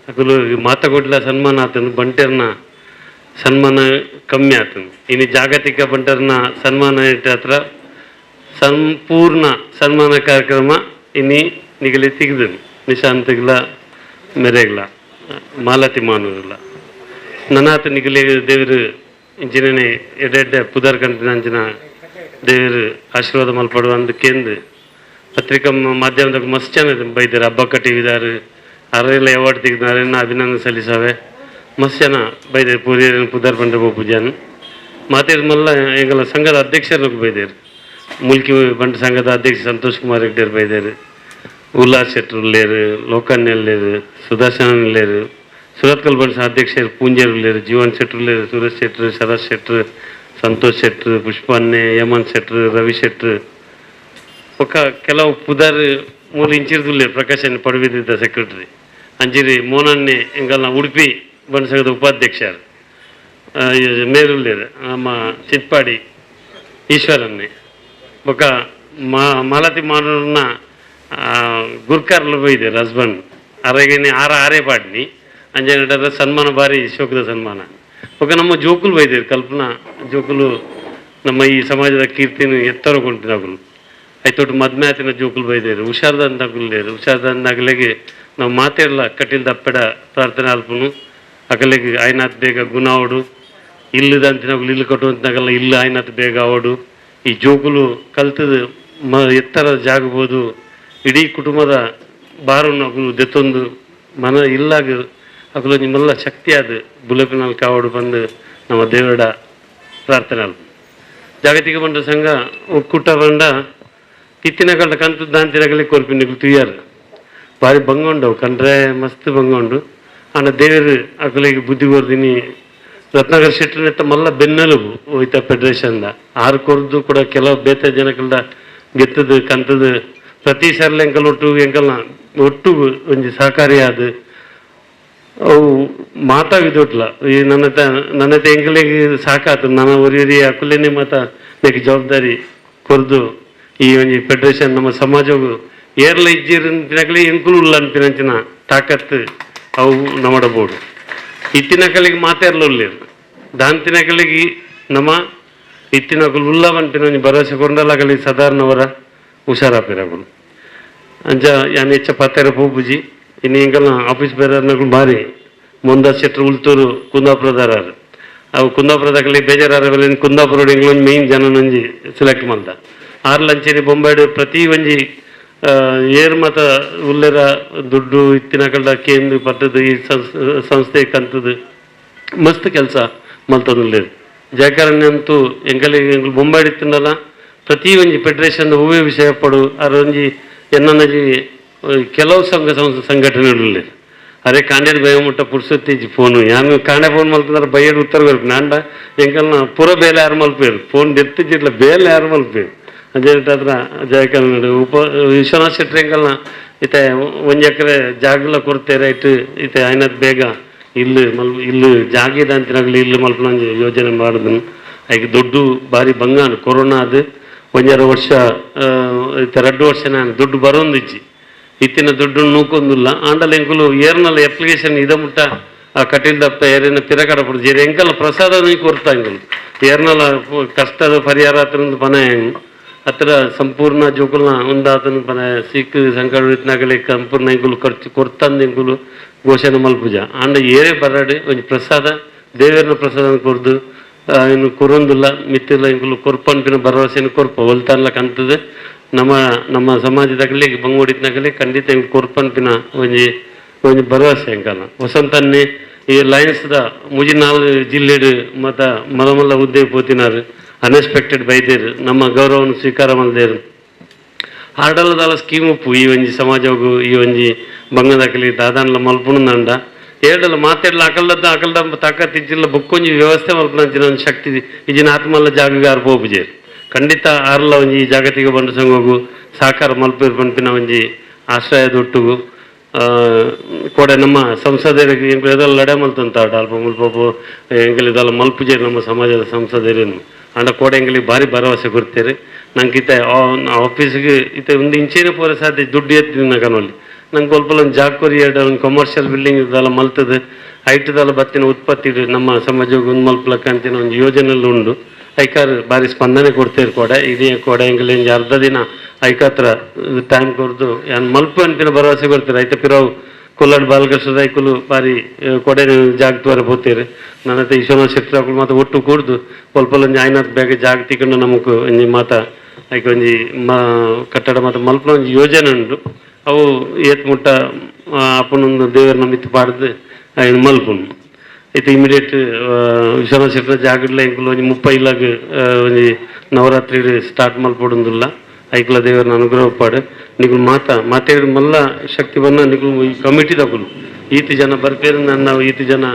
K: ಅಗಲು ಮಾತಾಗೊಡ್ಲ ಸನ್ಮಾನ ಆತನು ಬಂಟೇರ್ನ ಸನ್ಮಾನ ಕಮ್ಮಿ ಆತನು. ಇನ್ನು ಜಾಗತಿಕ ಬಂಟರ್ನ ಸನ್ಮಾನ ಹತ್ರ ಸಂಪೂರ್ಣ ಸನ್ಮಾನ ಕಾರ್ಯಕ್ರಮ ಇನ್ನಿ ನಿಗಲಿ ತೆಗೆದನು. ನಿಶಾಂತಗ್ಲ ಮೆರೆಗ್ಲ ಮಾಲತಿ ಮಾನೂರ್ಲ ನನಾತ ನಿಗಲಿ ದೇವರು ಇಂಚಿನೇ ಎಡೆಡ್ಡೆ ಪುದರ್ ಕಂಟಿನ ಅಂಚಿನ ದೇವರು ಆಶೀರ್ವಾದ ಮಲ್ಪಡುವ ಅಂದಕ್ಕೇಂದು ಪತ್ರಿಕಾ ಮಾಧ್ಯಮದಾಗ ಮಸ್ತ್ ಚೆನ್ನಾಗಿ ಬೈದಾರೆ. ಹಬ್ಬಕ್ಕ ಟಿವಿದಾರು ಅರೆಲ್ಲ ಅವಾರ್ಡ್ ತೆಗೆದಾರೆನ್ನ ಅಭಿನಂದನೆ ಸಲ್ಲಿಸವೆ. ಮಸ್ತ್ ಜನ ಬೈದಾರೆ. ಪುದರ್ ಬಂಡ್ರೆ ಪೂಜಾನು ಮಾತಾಡಿದ ಮಲ್ಲ ಎಂಗಲ ಸಂಘದ ಅಧ್ಯಕ್ಷರಿಗೆ ಬೈದಾರೆ. ಮುಲ್ಕಿ ಬಂಡ ಸಂಘದ ಅಧ್ಯಕ್ಷ ಸಂತೋಷ್ ಕುಮಾರ್ ಹೆಗ್ಡೆ ಬೈದಾರೆ. ಉಲ್ಲಾಸ್ ಶೆಟ್ರು ಲೇರು, ಲೋಕನ್ಯಲ್ ಲೇರು, ಸುದರ್ಶನ್ ಲೇರು, ಸುರತ್ಕಲ್ ಬಂಡ ಅಧ್ಯಕ್ಷರು ಪೂಂಜೇರು ಲೇರು, ಜೀವನ್ ಶೆಟ್ರು ಲೇರು, ಸುರೇಶ್ ಶೆಟ್ರು, ಶರತ್ ಶೆಟ್ರು, ಸಂತೋಷ್ ಶೆಟ್ರು, ಪುಷ್ಪನ್ನೆ, ಯಮನ್ ಶೆಟ್ರು, ರವಿ ಶೆಟ್ರು ఒక ಕೆಲವು ಪುದರ್ 3 ಇಂಚಿರ್ದುಲ್ಲೇರು. ಪ್ರಕಾಶನ್ ಪಡವಿದ್ದ ಸೆಕ್ರೆಟರಿ ಅಂಜಿರಿ ಮೋನನ್ನೇ ಎಂಗಲ್ನ ಉಡುಪಿ ಬಂಡ ಸಂಘದ ಉಪಾಧ್ಯಕ್ಷರು ಮೇರುಲ್ಲೇರು ನಮ್ಮ ಚಿಟ್ಪಾಡಿ ಈಶ್ವರನ್ನೇ ఒక ಮಾಲತಿ ಮಾನೂರ್ನ ಗುರ್ಕಾರ್ಲು ಬೈದಾರೆ ಹಸ್ಬೆಂಡ್ ಅರಗೇನೆ ಆರೇ ಪಾಡ್ನಿ ಅಂಜನಡರ ಸನ್ಮಾನ ಭಾರಿ ಶೋಕದ ಸನ್ಮಾನ. ఒక ನಮ್ಮ ಜೋಕುಲು ಬೈದಾರೆ ಕಲ್ಪನಾ ಜೋಕುಲು ನಮ್ಮ ಈ ಸಮಾಜದ ಕೀರ್ತಿನ ಎತ್ತರಗೊಂಡಿನಾಗಲು ಐತೋಟು ಮದ್ಮೆ ಆತಿನ ಜೋಕುಲು ಬೈದಾರೆ. ಹುಷಾರ್ದಂದಾಗಲೇರು ಹುಷಾರ್ದಂದಾಗಲೆಗೆ ನಾವು ಮಾತಾಡಲ್ಲ ಕಟ್ಟಿಲ್ದ ಅಪ್ಪಡ ಪ್ರಾರ್ಥನೆ ಅಲ್ಪನು ಅಕಲೆಗೆ ಆಯ್ನಾತ್ ಬೇಗ ಗುಣ ಅವಡು ಇಲ್ಲದಂತಿನಾಗಲು ಇಲ್ಲು ಕಟ್ಟುವಂತನಾಗಲ್ಲ ಇಲ್ಲ ಆಯ್ನಾತ್ ಬೇಗ ಅವಡು ಈ ಜೋಕುಲು ಕಲ್ತದ ಎತ್ತರ ಜಾಗಬಹುದು. ಇಡೀ ಕುಟುಂಬದ ಬಾರನ್ನು ದೆತ್ತೊಂದು ಮನ ಇಲ್ಲಾಗ ಅಕಲು ನಿಮ್ಮೆಲ್ಲ ಶಕ್ತಿಯಾದ ಬುಲಪಿನಲ್ಲಿ ಕಾವಡು ಬಂದು ನಮ್ಮ ದೇವರ ಪ್ರಾರ್ಥನೆ ಅಲ್ಪ. ಜಾಗತಿಕ ಬಂಡ ಸಂಘ ಒಕ್ಕೂಟ ಬಂಡ ಇತ್ತಿನ ಕಂಡ ಕಂತು ದಾಂತಿನಗಲಿ ಕೊರ್ಪಿನಿಗಳು ತುಯ್ಯಾರು ಭಾರಿ ಬಂಗೊಂಡವು ಕಂಡ್ರೆ ಮಸ್ತ್ ಬಂಗೊಂಡು ಆನ ದೇವರು ಅಕಲಿಗೆ ಬುದ್ಧಿ ಕೊರ್ದಿನಿ. ರತ್ನಾಕರ ಶೆಟ್ಟರ್ನೆತ್ತ ಮಲ್ಲ ಬೆನ್ನೆಲುಬು ಹೋಯ್ತ ಫೆಡರೇಷನ್ದ 6 ಕೊರ್ದು ಕೂಡ ಕೆಲವು ಬೇತೆ ಜನಕಲ್ದ ಗೆತ್ತದು ಕಂತದು ಪ್ರತಿ ಸರ್ಲ ಎಂಕಲ್ ಒಟ್ಟು ಒಂಜಿ ಸಹಕಾರಿಯಾದ ಅವು ಮಾತಾವಿದೊಟ್ಲ ಈ ನನ್ನತೆ ಎಂಕಲಿಗೆ ಸಾಕಾತು ನನ್ನ ಒರಿ ಅಕುಲೇನೆ ಮಾತ ಬೇಕ ಜವಾಬ್ದಾರಿ ಕೊರ್ದು ಈ ಒಂಜಿ ಫೆಡರೇಷನ್ ನಮ್ಮ ಸಮಾಜವು ಏರ್ಲ ಇಜ್ಜಿರಂತಿನಕಲಿ ಎಂಕುಲು ಉಲ್ಲ ಅಂತಿನಂಚಿನ ತಾಕತ್ತು ಅವು ನಮ್ಮಡಬೋದು. ಇತ್ತಿನಕಲಿಗೆ ಮಾತಾಡ್ಲೇರು ದಾಂತಿನಕಲಿಗೆ ನಮ್ಮ ಇತ್ತಿನಕಲು ಉಲ್ಲವಂತಿನ ಭರವಸೆ ಕೊಂಡಲಾಗಲಿ ಸಾಧಾರಣವರ ಹುಷಾರಾಪಿರಗಳು ಅಂಚ ಯಾನ್ ಹೆಚ್ಚ ಪತ್ತರ ಪೂಪುಜಿ ಇನ್ನು ಹಿಂಗೆಲ್ಲ ಆಫೀಸ್ ಬೇರೆಗಳು ಭಾರಿ ಮೊಂದಾಸ್ ಶೆಟ್ರು ಉಲ್ತೂರು ಕುಂದಾಪುರದಾರರು ಅವು ಕುಂದಾಪುರದಾಗಲಿ ಬೇಜಾರಾರವಲ್ಲಿ ಕುಂದಾಪುರ ಇಂಗ್ಲೊಂದು ಮೇಯ್ನ್ ಜನ ನಂಜಿ ಸೆಲೆಕ್ಟ್ ಮಾಡ್ದ 6 ಲಂಚೇರಿ ಬೊಂಬಾಯ್ಡು ಪ್ರತಿ ಒಂಜಿ ಏರ್ ಮತ ಉಲ್ಲೆರ ದುಡ್ಡು ಇತ್ತಿನ ಕಳ್ದ ಕೇಂದ್ರ ಪಟ್ಟದು ಈ ಸಂಸ್ಥೆ ಕಂತದು ಮಸ್ತ್ ಕೆಲಸ ಮಲ್ತೊಂದುಲ್ಲೆ ಜಯಕಾರಣ್ಯ ಅಂತೂ ಎಂಕಲಿಗೆ ಬೊಂಬಾಯಿ ತಿನ್ನಲ್ಲ ಪ್ರತಿ ಒಂಜಿ ಫೆಡರೇಷನ್ ಹೂವೇ ವಿಷಯ ಪಡು ಅದೊಂಜಿ ಎನ್ನಜಿ ಕೆಲವು ಸಂಘಟನೆಗಳು ಅದೇ ಕಾಂಡೇರು ಬೇಗ ಮುಟ್ಟ ಪುರ್ಸೊತ್ತಿಜ್ಜಿ ಫೋನು ಯಾನು ಕಾಂಡೆ ಫೋನ್ ಮಲ್ತಿದ್ರೆ ಬೈಯರು ಉತ್ತರ ಬೇಕು ನಾಂಡ ಎಂಕಲ್ನ ಪೂರ ಬೇಲೆ ಯಾರು ಮಲ್ಪೇರು ಫೋನ್ ಎತ್ತಿದ್ದಿಲ್ಲ ಬೇಲೆ ಯಾರು ಮಲ್ಪೇರು ಅದೇ ಹತ್ರ ಜಯಕಲ್ನಾಡು ವಿಶ್ವನಾಥ್ ಶೆಟ್ಟಿ ಎಂಕಲ್ನ ಈತ 1 ಎಕರೆ ಜಾಗಲ ಕೊಡ್ತೇರೆ ಇಟ್ಟು ಈತ ಆಯ್ನದ್ ಬೇಗ ಇಲ್ಲು ಜಾಗಿದ ಅಂತಿನಾಗಲಿ ಇಲ್ಲು ಮಲ್ಪನ ಯೋಜನೆ ಮಾಡಿದನು ಈಗ ದೊಡ್ಡ ಬಾರಿ ಬಂಗಾನು ಕೊರೋನಾ ಅದು 1.5 ವರ್ಷ 2 ವರ್ಷ ನಾನು ದುಡ್ಡು ಬರೋಂದಿಜ್ಜಿ ಇತ್ತಿನ ದುಡ್ಡು ನೂಕೊಂದಿಲ್ಲ ಆಂಡಲ್ ಎಂಕುಲು ಏರ್ನಲ್ಲ ಅಪ್ಲಿಕೇಶನ್ ಇದ ಮುಟ್ಟ ಆ ಕಟೀಲ್ ದಪ್ಪ ಏರಿನ ಪಿರಕಡ ಪುಡ್ಜಿ ಎಂಕಲ್ ಪ್ರಸಾದ ನೀ ಕೊಡ್ತಾ ಎಂಕಲ್ ಏರ್ನಲ್ಲ ಕಷ್ಟದ ಪರಿಹಾರ ಹತ್ರ ಪನ ಹತ್ರ ಸಂಪೂರ್ಣ ಜೋಕುಲ್ನ ಒಂದಾತನ ಪನ ಸಿಕ್ ಸಂಕಟನಾಗಲಿ ಸಂಪೂರ್ಣ ಎಂಕುಲು ಖರ್ಚು ಕೊಡ್ತಂದು ಎಂಕುಲು ಘೋಷಣೆ ಮಲ್ಪುಜ ಆಂಡ ಏರೇ ಬರಾಡಿ ಒಂದು ಪ್ರಸಾದ ದೇವೇರ್ನ ಪ್ರಸಾದ ಕೊರ್ದು ಇನ್ನು ಕೊರೊಂದಿಲ್ಲ ಮಿತ್ತಿಲ್ಲ ಎಂಕುಲು ಕೊರ್ಪನ್ಪಿನ ಭರವಸೆನ ಕೊರ್ಪ ಹೊಲ್ತಾನ್ಲ ಕಂತದ ನಮ್ಮ ಸಮಾಜದಾಗಲಿ ಬಂಗೋಡಿತ್ನಾಗಲಿ ಖಂಡಿತ ಹೆಂಗೆ ಕೊರ್ಪನ್ಪಿನ ಒಂಜಿ ಭರವಸೆ ಹೆಂಗಲ್ಲ ವಸಂತನ್ನೇ ಈ ಲಯನ್ಸ್ದ ಮುಜಿ 4 ಜಿಲ್ಲೆಡು ಮತ್ತು ಮಲ್ಲ ಹುದ್ದೆ ಪೋತಿನಾರು ಅನ್ಎಕ್ಸ್ಪೆಕ್ಟೆಡ್ ಬೈದೇರು ನಮ್ಮ ಗೌರವವನ್ನು ಸ್ವೀಕಾರ ಮಾಡಿದೇರು ಆಡಲದಾಲ ಸ್ಕೀಮ್ ಉಪ್ಪು ಈ ಒಂಜಿ ಸಮಾಜವು ಈ ಒಂಜಿ ಬಂಗದಾಕಲಿ ದಾದಾನ್ಲ ಮಲ್ಪುಣಂದ ಏಡಲ್ಲ ಮಾತಾಡಲ ಅಕಲ್ದ ತಾಕತ್ತಿಜ್ಜಿಲ್ಲ ಬುಕ್ಕೊಂಜಿ ವ್ಯವಸ್ಥೆ ಮಲ್ಪನಂಚಿನ ಒಂದು ಶಕ್ತಿ ಇಜಿನ ಆತ್ಮಲ್ಲ ಜಾಗಗೆ ಆರ್ಬೋಬುಜೇರು ಖಂಡಿತ ಆರ್ಲ ಒಂಜಿ ಜಾಗತಿಕ ಬಂಡು ಸಂಘಗೂ ಸಹಕಾರ ಮಲ್ಪೇರು ಪಂಪಿನ ಒಂಜಿ ಆಶ್ರಯದೊಟ್ಟುಗು ಕೋಡೆ ನಮ್ಮ ಸಂಸದರಿಗೆ ಇದೆಲ್ಲ ಲಡೆ ಮಲ್ತಂತ ಅಲ್ಪ ಮುಲ್ಪು ಎಂಗಲ್ ಇದೆಲ್ಲ ಮಲ್ಪುಜೇರಿ ನಮ್ಮ ಸಮಾಜದ ಸಂಸದರೇನು ಅಂಡ ಕೋಡೆ ಎಂಗಲಿಗೆ ಭಾರಿ ಭರವಸೆ ಕೊಡ್ತೇವೆ ನಂಗೆ ಈತ ಆಫೀಸಿಗೆ ಈತ ಒಂದು ಇಂಚೇನೆ ಪೂರ ಸಾಧ್ಯ ದುಡ್ಡು ಎತ್ತಿನ ಕನಲ್ಲಿ ನಂಗೆ ಸ್ವಲ್ಪ ಒಂದು ಜಾಕೋರಿ ಒಂದು ಕಮರ್ಷಿಯಲ್ ಬಿಲ್ಡಿಂಗ್ ಇದೆಲ್ಲ ಮಲ್ತದೆ ಐಟದೆಲ್ಲ ಬತ್ತಿನ ಉತ್ಪತ್ತಿ ನಮ್ಮ ಸಮಾಜಕ್ಕೆ ಒಂದು ಮಲ್ಪಲಕ್ಕ ಅಂತಿನ ಒಂದು ಯೋಜನೆಲ್ಲ ಉಂಡು ಐಕಾರ್ ಭಾರಿ ಸ್ಪಂದನೆ ಕೊಡ್ತೇವೆ ಕೋಡೆ ಇಡೀ ಕೋಡೆ ಎಂಗಲಿ ಅರ್ಧ ದಿನ ಐಕಾತ್ರ ಟೈಮ್ ಕೊಡ್ದು ಏನು ಮಲ್ಪು ಅಂತಿನ ಭರವಸೆ ಕೊಡ್ತಾರೆ ಐತೆ ಪಿರಾವು ಕೊಲ್ಲಾಡ್ ಬಾಲಕೃಷ್ಣ ರೈಕುಲು ಬಾರಿ ಕೊಡೆ ಜಾಗದವರೆ ಹೋಗ್ತೀರಿ ನನ್ನ ಹತ್ರ ವಿಶ್ವನಾಥ್ ಶೆಟ್ಟಿ ಹಾಕೊಂಡು ಮಾತು ಒಟ್ಟು ಕೂಡ್ದು ಸ್ವಲ್ಪಲ್ಲೊಂದು ಆಯ್ನಾಥ್ ಬೇಗ ಜಾಗ ತಿಕೊಂಡು ನಮಗೆ ಒಂಜಿ ಮಾತ ಐಕೆ ಒಂಜಿ ಕಟ್ಟಡ ಮತ್ತು ಮಲ್ಪನ ಒಂದು ಯೋಜನೆ ಉಂಟು ಅವು ಏತ್ ಮುಟ್ಟ ಅಪ್ಪನೊಂದು ದೇವರನ್ನ ಮಿತ್ತು ಪಾಡ್ದು ಮಲ್ಪುನು ಐತೆ ಇಮಿಡಿಯೇಟ್ ವಿಶ್ವನಾಥ್ ಶೆಟ್ಟಿ ಜಾಗಡ್ಲ ಎಂಕುಲು ಒಂಜಿ 30 ಒಂಜಿ ನವರಾತ್ರಿ ಸ್ಟಾರ್ಟ್ ಮಲ್ಪೊಡುಂದಿಲ್ಲ ಐಕ್ಲ ದೇವರನ್ನ ಅನುಗ್ರಹ ಪಾಡು ನಿಗುಲು ಮಾತಾಡಿ ಮಲ್ಲ ಶಕ್ತಿ ಬನ್ನ ನಿಗುಲು ಈ ಕಮಿಟಿ ತಗೊಳ್ಳು ಈತಿ ಜನ ಬರ್ಪೇರು ನಾವು ಈತಿ ಜನ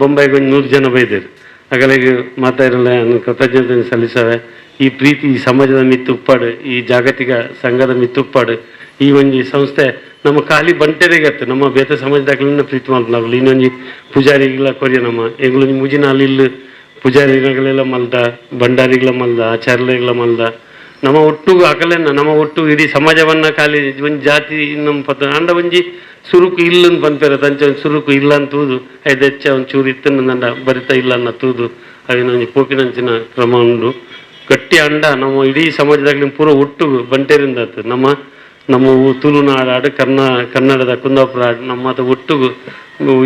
K: ಬೊಂಬೈಗೆ ಒಂದು 100 ಜನ ಬೈದೇರು ಹಾಗಾಗಿ ಮಾತಾಡಿರಲ್ಲ ಕೃತಜ್ಞತೆ ಸಲ್ಲಿಸವೆ ಈ ಪ್ರೀತಿ ಈ ಸಮಾಜದ ಮಿತ್ತುಪ್ಪಾಡು ಈ ಜಾಗತಿಕ ಸಂಘದ ಮಿತ್ತುಪ್ಪಾಡು ಈ ಒಂಜಿ ಸಂಸ್ಥೆ ನಮ್ಮ ಖಾಲಿ ಬಂಟೆರಿಗತ್ತೆ ನಮ್ಮ ಬೇತೆ ಸಮಾಜದಾಗಲಿನ ಪ್ರೀತಿ ಮಲ್ಪನಾಗಲು ಇನ್ನೊಂಜಿ ಪೂಜಾರಿಗಳ ಕೊರಿಯ ನಮ್ಮ ಎಂಗ್ಳು ಮುಜಿನ ಅಲ್ಲಿ ಪೂಜಾರಿಗಳೆಲ್ಲ ಮಲ್ದ ಭಂಡಾರಿಗಳ ಮಲ್ದ ಆಚಾರ್ಯಗಳ ಮಲ್ದ ನಮ್ಮ ಒಟ್ಟಿಗೂ ಹಾಕಲೇನ ನಮ್ಮ ಒಟ್ಟು ಇಡೀ ಸಮಾಜವನ್ನ ಖಾಲಿ ಒಂದು ಜಾತಿ ನಮ್ಮ ಪದ ಅಂಡ ಒಂಜಿ ಸುರುಕು ಇಲ್ಲಂದು ಬಂದ್ಪೇರ ತಂಚ ಒಂದು ಸುರುಕು ಇಲ್ಲ ಅಂತೂದು ಐದೆಚ್ಚ ಒಂದು ಚೂರು ಇತ್ತನ್ನು ನಂಡ ಬರಿತಾ ಇಲ್ಲ ಅನ್ನ ತೂದು ಅವಿನೊಂಜಿ ಪೋಪಿನಂಚಿನ ಕ್ರಮ ಉಂಡು ಗಟ್ಟಿ ಅಂಡ ನಮ್ಮ ಇಡೀ ಸಮಾಜದಾಗಲಿ ಪೂರ ಒಟ್ಟು ಬಂಟೇರಿಂದ ನಮ್ಮ ತುಳುನಾಡು ಕನ್ನಡದ ಕುಂದಾಪುರ ನಮ್ಮ ಒಟ್ಟಿಗೂ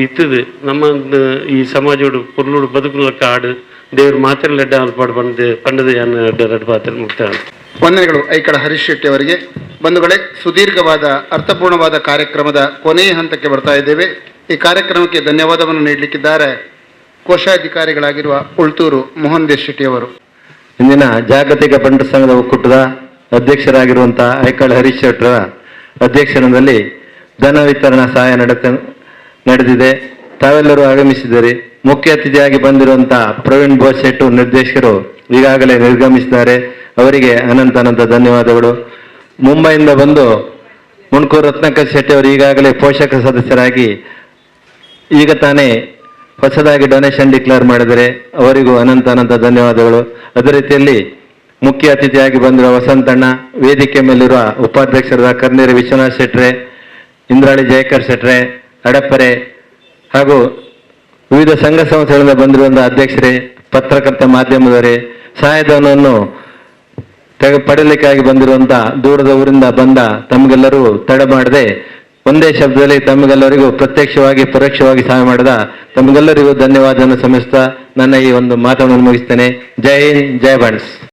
K: ಇತ್ತದು ನಮ್ಮ ಈ ಸಮಾಜೋಡು ಪೊರ್ಲುಡು ಬದುಕುಲಕ್ಕ ಆಡು ದೇವ್ರು ಮಾತ್ರ ಎಡ್ಡ ಅಲ್ಪಾಡು ಪಂಡದ ಎಡ್ಡ ಪಾತ್ರ ಮುಕ್ತ
A: ವಂದನೆಗಳು ಐಕಳ ಹರೀಶ್ ಶೆಟ್ಟಿ ಅವರಿಗೆ. ಬಂಧುಗಳೇ, ಸುದೀರ್ಘವಾದ ಅರ್ಥಪೂರ್ಣವಾದ ಕಾರ್ಯಕ್ರಮದ ಕೊನೆಯ ಹಂತಕ್ಕೆ ಬರ್ತಾ ಇದ್ದೇವೆ. ಈ ಕಾರ್ಯಕ್ರಮಕ್ಕೆ ಧನ್ಯವಾದವನ್ನು ನೀಡಲಿಕ್ಕಿದ್ದಾರೆ ಕೋಶಾಧಿಕಾರಿಗಳಾಗಿರುವ ಉಳ್ತೂರು ಮೋಹನ್ ದೇಶ್ ಶೆಟ್ಟಿ ಅವರು.
L: ಇಂದಿನ ಜಾಗತಿಕ ಬಂಟು ಸಂಘದ ಒಕ್ಕೂಟದ ಅಧ್ಯಕ್ಷರಾಗಿರುವಂತಹ ಐಕಳ ಹರೀಶ್ ಶೆಟ್ಟರ ಅಧ್ಯಕ್ಷರಲ್ಲಿ ಧನ ವಿತರಣಾ ಸಹಾಯ ನಡೆದಿದೆ. ತಾವೆಲ್ಲರೂ ಆಗಮಿಸಿದರೆ ಮುಖ್ಯ ಅತಿಥಿಯಾಗಿ ಬಂದಿರುವಂತಹ ಪ್ರವೀಣ್ ಬೋಸ್ ಶೆಟ್ಟು ನಿರ್ದೇಶಕರು ಈಗಾಗಲೇ ನಿರ್ಗಮಿಸಿದ್ದಾರೆ. ಅವರಿಗೆ ಅನಂತ ಧನ್ಯವಾದಗಳು. ಮುಂಬೈಯಿಂದ ಬಂದು ಮುಣ್ಕೂರು ರತ್ನಾಕರ್ ಶೆಟ್ಟಿ ಅವರು ಈಗಾಗಲೇ ಪೋಷಕ ಸದಸ್ಯರಾಗಿ ಈಗ ತಾನೇ ಹೊಸದಾಗಿ ಡೊನೇಷನ್ ಡಿಕ್ಲೇರ್ ಮಾಡಿದರೆ ಅವರಿಗೂ ಅನಂತ ಧನ್ಯವಾದಗಳು. ಅದೇ ರೀತಿಯಲ್ಲಿ ಮುಖ್ಯ ಅತಿಥಿಯಾಗಿ ಬಂದಿರುವ ವಸಂತಣ್ಣ, ವೇದಿಕೆ ಮೇಲಿರುವ ಉಪಾಧ್ಯಕ್ಷರಾದ ಕರ್ನೇರಿ ವಿಶ್ವನಾಥ್ ಶೆಟ್ರೆ, ಇಂದ್ರಾಳಿ ಜಯಕರ್ ಶೆಟ್ರೆ, ಅಡಪ್ಪರೆ ಹಾಗೂ ವಿವಿಧ ಸಂಘ ಸಂಸ್ಥೆಗಳಿಂದ ಬಂದಿರುವಂತಹ ಅಧ್ಯಕ್ಷರೇ, ಪತ್ರಕರ್ತ ಮಾಧ್ಯಮದವರೇ, ಸಹಾಯಧನವನ್ನು ಪಡೆಯಲಿಕ್ಕಾಗಿ ಬಂದಿರುವಂತಹ ದೂರದ ಊರಿಂದ ಬಂದ ತಮಗೆಲ್ಲರೂ ತಡ ಮಾಡದೆ ಒಂದೇ ಶಬ್ದದಲ್ಲಿ ತಮಗೆಲ್ಲರಿಗೂ ಪ್ರತ್ಯಕ್ಷವಾಗಿ ಪರೋಕ್ಷವಾಗಿ ಸಹಾಯ ಮಾಡಿದ ತಮಗೆಲ್ಲರಿಗೂ ಧನ್ಯವಾದವನ್ನು ಸಲ್ಲಿಸುತ್ತಾ ನನ್ನ ಈ ಒಂದು ಮಾತನ್ನು ಮುಗಿಸ್ತೇನೆ. ಜೈ ಹಿಂದ್, ಜೈ ಬಂಟ್ಸ್.